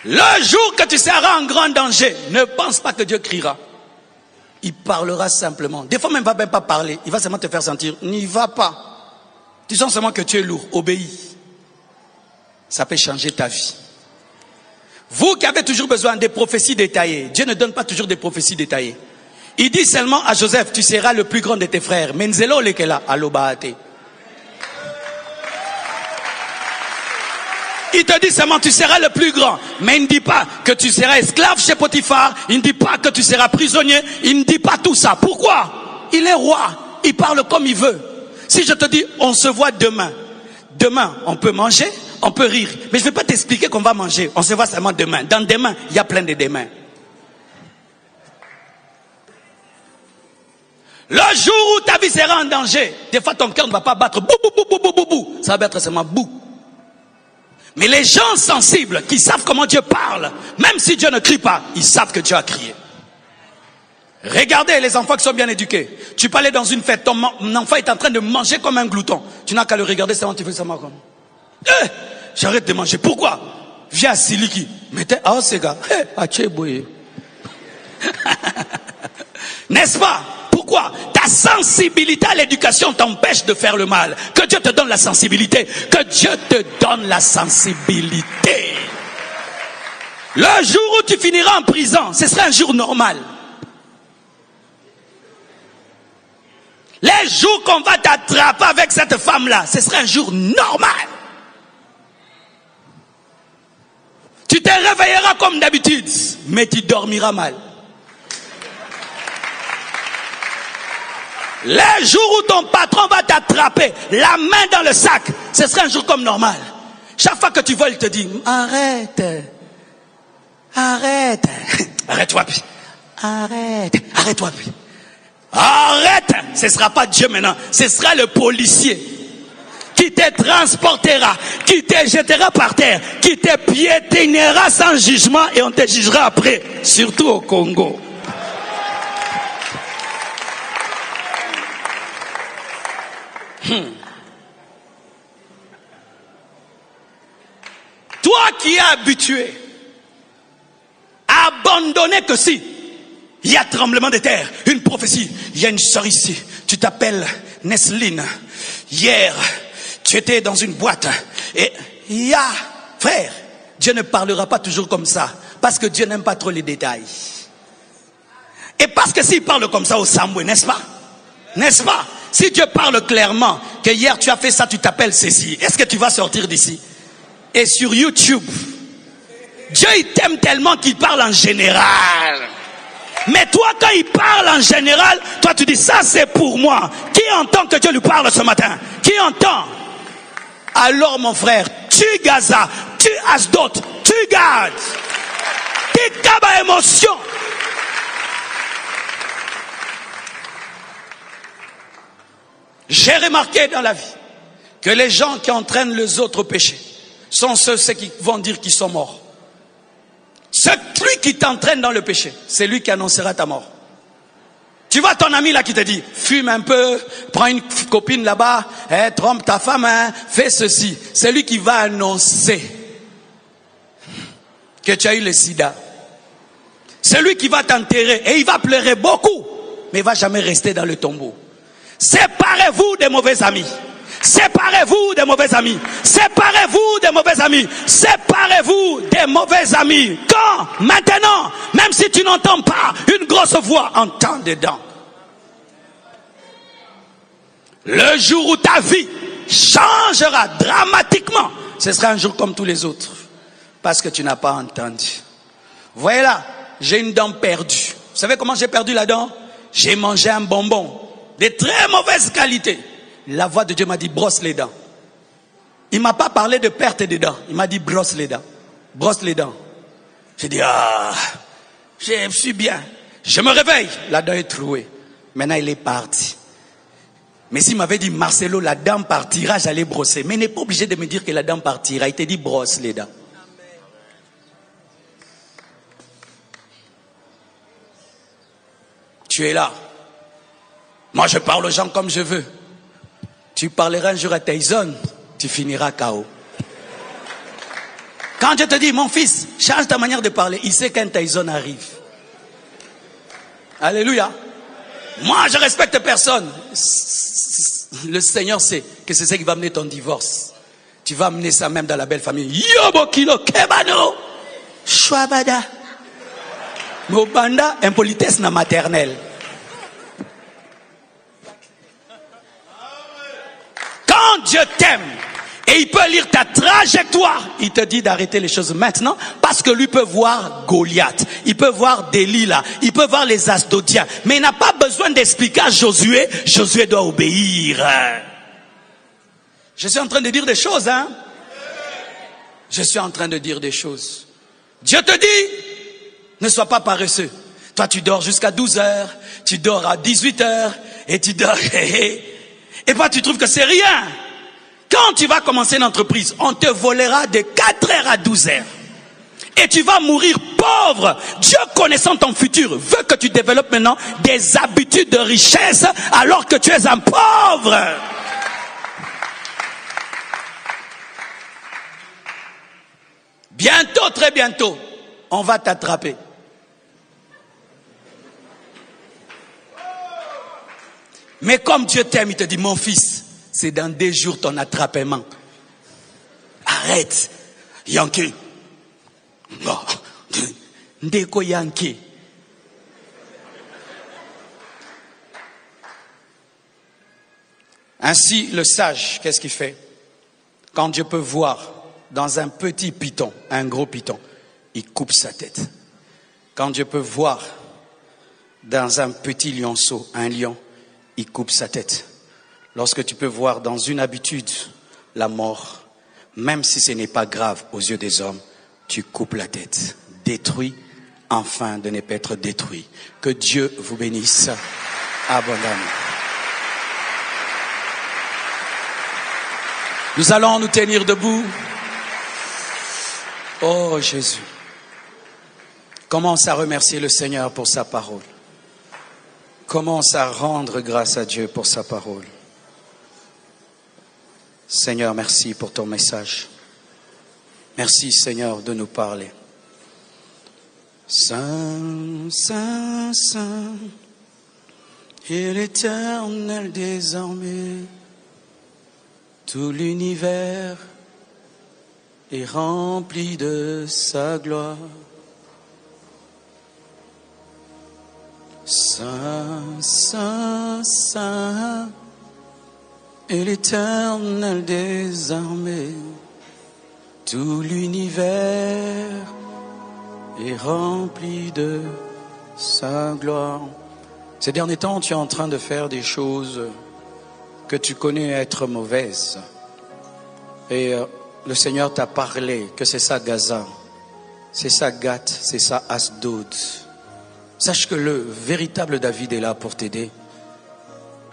Le jour que tu seras en grand danger, ne pense pas que Dieu criera. Il parlera simplement. Des fois même, il ne va même pas parler. Il va seulement te faire sentir. N'y va pas. Tu sens seulement que tu es lourd. Obéis. Ça peut changer ta vie. Vous qui avez toujours besoin des prophéties détaillées. Dieu ne donne pas toujours des prophéties détaillées. Il dit seulement à Joseph, tu seras le plus grand de tes frères. Menzelo lekela alobaate. Il te dit seulement tu seras le plus grand. Mais il ne dit pas que tu seras esclave chez Potiphar. Il ne dit pas que tu seras prisonnier. Il ne dit pas tout ça. Pourquoi? Il est roi. Il parle comme il veut. Si je te dis on se voit demain. Demain on peut manger, on peut rire. Mais je ne vais pas t'expliquer qu'on va manger. On se voit seulement demain. Dans demain, il y a plein de demain. Le jour où ta vie sera en danger, des fois ton cœur ne va pas battre bou bou bou bou bou bou bou. Ça va battre seulement bou. Mais les gens sensibles qui savent comment Dieu parle, même si Dieu ne crie pas, ils savent que Dieu a crié. Regardez les enfants qui sont bien éduqués. Tu peux aller dans une fête, ton enfant est en train de manger comme un glouton. Tu n'as qu'à le regarder seulement, tu fais seulement comme. J'arrête de manger. Pourquoi? Viens à Siliki. Mettez, ces gars. N'est-ce pas? Pourquoi? Ta sensibilité à l'éducation t'empêche de faire le mal. Que Dieu te donne la sensibilité. Que Dieu te donne la sensibilité. Le jour où tu finiras en prison, ce sera un jour normal. Les jours qu'on va t'attraper avec cette femme-là, ce sera un jour normal. Tu te réveilleras comme d'habitude, mais tu dormiras mal. Les jours où ton patron va t'attraper, la main dans le sac, ce sera un jour comme normal. Chaque fois que tu vois, il te dit, arrête, arrête, arrête-toi puis, arrête-toi puis, arrête, ce ne sera pas Dieu maintenant, ce sera le policier qui te transportera, qui te jettera par terre, qui te piétinera sans jugement et on te jugera après, surtout au Congo. Toi qui es habitué à abandonner que si il y a tremblement de terre, une prophétie, il y a une sœur ici, tu t'appelles Nesline, hier tu étais dans une boîte et il y a, frère, Dieu ne parlera pas toujours comme ça parce que Dieu n'aime pas trop les détails. Et parce que s'il parle comme ça au Samboué, n'est-ce pas? N'est-ce pas? Si Dieu parle clairement que hier tu as fait ça, tu t'appelles ceci, est-ce que tu vas sortir d'ici? Et sur YouTube, Dieu il t'aime tellement qu'il parle en général. Mais toi quand il parle en général, toi tu dis ça c'est pour moi. Qui entend que Dieu lui parle ce matin? Qui entend? Alors mon frère, tue Gaza, tue Asdod, tue Gad. T'es kaba émotion. J'ai remarqué dans la vie que les gens qui entraînent les autres au péché sont ceux qui vont dire qu'ils sont morts. Celui qui t'entraîne dans le péché, c'est lui qui annoncera ta mort. Tu vois ton ami là qui te dit, fume un peu, prends une copine là-bas, trompe ta femme, fais ceci. C'est lui qui va annoncer que tu as eu le sida. celui qui va t'enterrer, et il va pleurer beaucoup, mais il ne va jamais rester dans le tombeau. Séparez-vous des mauvais amis. Séparez-vous des mauvais amis. Séparez-vous des mauvais amis. Séparez-vous des mauvais amis. Quand? Maintenant. Même si tu n'entends pas une grosse voix, entends dedans. Le jour où ta vie changera dramatiquement, ce sera un jour comme tous les autres. Parce que tu n'as pas entendu. Voyez là, j'ai une dent perdue. Vous savez comment j'ai perdu la dent? J'ai mangé un bonbon de très mauvaise qualité. La voix de Dieu m'a dit brosse les dents. Il ne m'a pas parlé de perte de dents. Il m'a dit brosse les dents. Brosse les dents. J'ai dit je suis bien. Je me réveille. La dent est trouée. Maintenant il est parti. Mais s'il m'avait dit Marcelo, la dent partira, j'allais brosser. Mais il n'est pas obligé de me dire que la dent partira. Il t'a dit brosse les dents. Tu es là. Moi je parle aux gens comme je veux. Tu parleras un jour à Tyson, tu finiras KO. Quand je te dis, mon fils, change ta manière de parler, il sait qu'un Tyson arrive. Alléluia. Moi, je respecte personne. Le Seigneur sait que c'est ce qui va amener ton divorce. Tu vas amener ça même dans la belle famille. Yobokilo kebano. Shwabada. Mobanda, impolitesse na maternelle. Quand Dieu t'aime et il peut lire ta trajectoire, il te dit d'arrêter les choses maintenant parce que lui peut voir Goliath, il peut voir Delilah, il peut voir les Asdodiens, mais il n'a pas besoin d'expliquer à Josué. Josué doit obéir. Je suis en train de dire des choses, hein? Je suis en train de dire des choses. Dieu te dit, ne sois pas paresseux. Toi tu dors jusqu'à 12 heures, tu dors à 18 heures et tu dors... Et puis tu trouves que c'est rien. Quand tu vas commencer une entreprise, on te volera de 4 heures à 12 heures. Et tu vas mourir pauvre. Dieu connaissant ton futur veut que tu développes maintenant des habitudes de richesse alors que tu es un pauvre. Bientôt, très bientôt, on va t'attraper. Mais comme Dieu t'aime, il te dit, mon fils, c'est dans 2 jours ton attrapement. Arrête. Yankee. Non. Ndeko Yankee. Ainsi, le sage, qu'est-ce qu'il fait? Quand Dieu peut voir dans un petit python, un gros python, il coupe sa tête. Quand Dieu peut voir dans un petit lionceau, un lion, il coupe sa tête. Lorsque tu peux voir dans une habitude la mort, même si ce n'est pas grave aux yeux des hommes, tu coupes la tête. Détruit, afin de ne pas être détruit. Que Dieu vous bénisse abondamment. Nous allons nous tenir debout. Oh Jésus. Commence à remercier le Seigneur pour sa parole. Commence à rendre grâce à Dieu pour sa parole. Seigneur, merci pour ton message. Merci Seigneur de nous parler. Saint, Saint, Saint, et l'Éternel désormais, tout l'univers est rempli de sa gloire. Saint, Saint, Saint, et l'Éternel des armées, tout l'univers est rempli de sa gloire. Ces derniers temps, tu es en train de faire des choses que tu connais être mauvaises. Et le Seigneur t'a parlé que c'est ça Gaza, c'est ça Gath, c'est ça Asdod. Sache que le véritable David est là pour t'aider.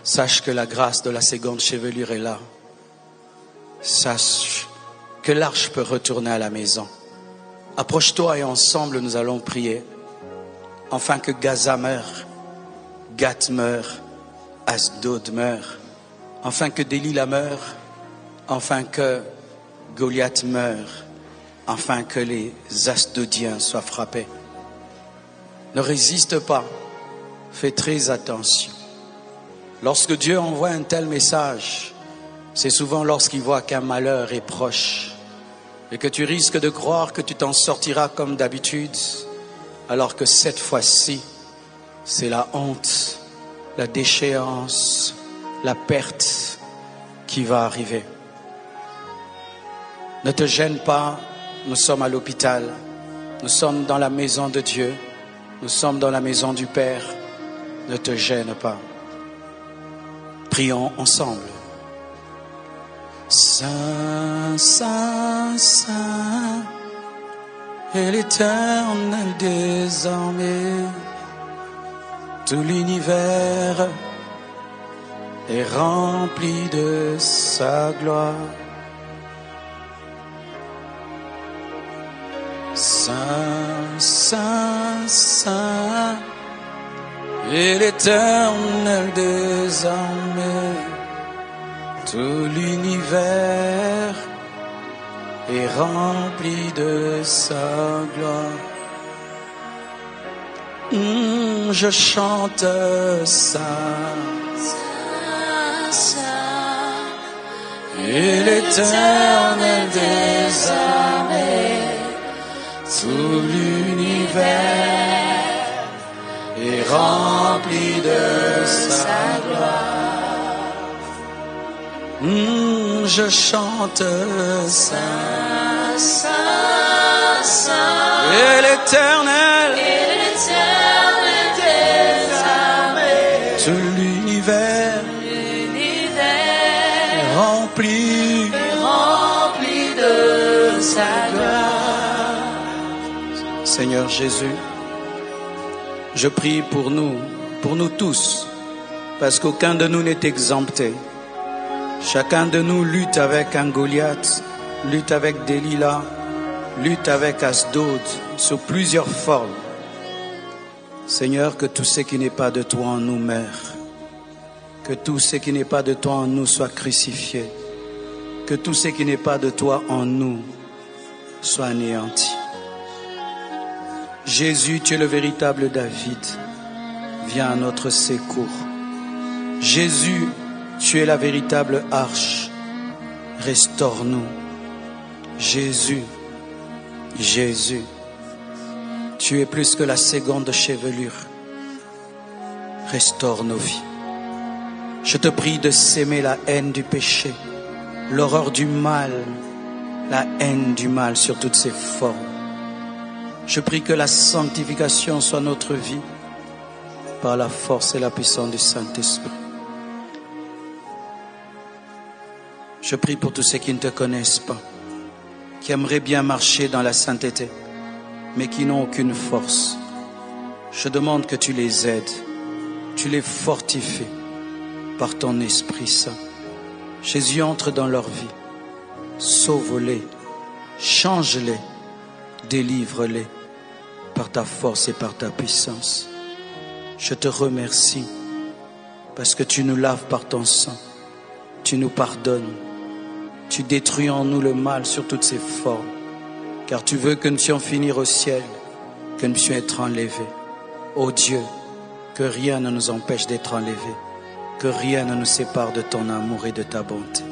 Sache que la grâce de la seconde chevelure est là. Sache que l'arche peut retourner à la maison. Approche-toi et ensemble nous allons prier. Afin que Gaza meure, Gath meure, Asdod meure. Afin que Delilah meure. Afin que Goliath meure. Afin que les Asdodiens soient frappés. Ne résiste pas. Fais très attention. Lorsque Dieu envoie un tel message, c'est souvent lorsqu'il voit qu'un malheur est proche et que tu risques de croire que tu t'en sortiras comme d'habitude, alors que cette fois-ci, c'est la honte, la déchéance, la perte qui va arriver. Ne te gêne pas, nous sommes à l'hôpital, nous sommes dans la maison de Dieu, nous sommes dans la maison du Père. Ne te gêne pas. Prions ensemble. Saint, Saint, Saint, et l'Éternel désormais, tout l'univers est rempli de sa gloire. Saint, Saint, Saint, et l'Éternel désormais, tout l'univers est rempli de sa gloire. Je chante Saint, Saint, Saint, et l'Éternel désormais, tout l'univers est rempli de sa gloire. Je chante Saint, Saint, Saint, et l'Éternel, désormais, tout l'univers est rempli de sa gloire. Seigneur Jésus, je prie pour nous tous, parce qu'aucun de nous n'est exempté. Chacun de nous lutte avec un Goliath, lutte avec Delilah, lutte avec Asdod, sous plusieurs formes. Seigneur, que tout ce qui n'est pas de toi en nous meure, que tout ce qui n'est pas de toi en nous soit crucifié, que tout ce qui n'est pas de toi en nous soit anéanti. Jésus, tu es le véritable David, viens à notre secours. Jésus, tu es la véritable arche, restaure-nous. Jésus, Jésus, tu es plus que la seconde chevelure, restaure nos vies. Je te prie de s'aimer la haine du péché, l'horreur du mal, la haine du mal sur toutes ses formes. Je prie que la sanctification soit notre vie par la force et la puissance du Saint-Esprit. Je prie pour tous ceux qui ne te connaissent pas, qui aimeraient bien marcher dans la sainteté, mais qui n'ont aucune force. Je demande que tu les aides, tu les fortifies par ton Esprit Saint. Jésus, entre dans leur vie, sauve-les, change-les, délivre-les par ta force et par ta puissance. Je te remercie parce que tu nous laves par ton sang, tu nous pardonnes, tu détruis en nous le mal sur toutes ses formes, car tu veux que nous puissions finir au ciel, que nous puissions être enlevés. Ô Dieu, que rien ne nous empêche d'être enlevés, que rien ne nous sépare de ton amour et de ta bonté.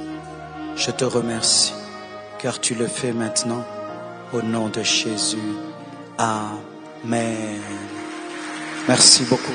Je te remercie, car tu le fais maintenant, au nom de Jésus. Amen. Merci beaucoup.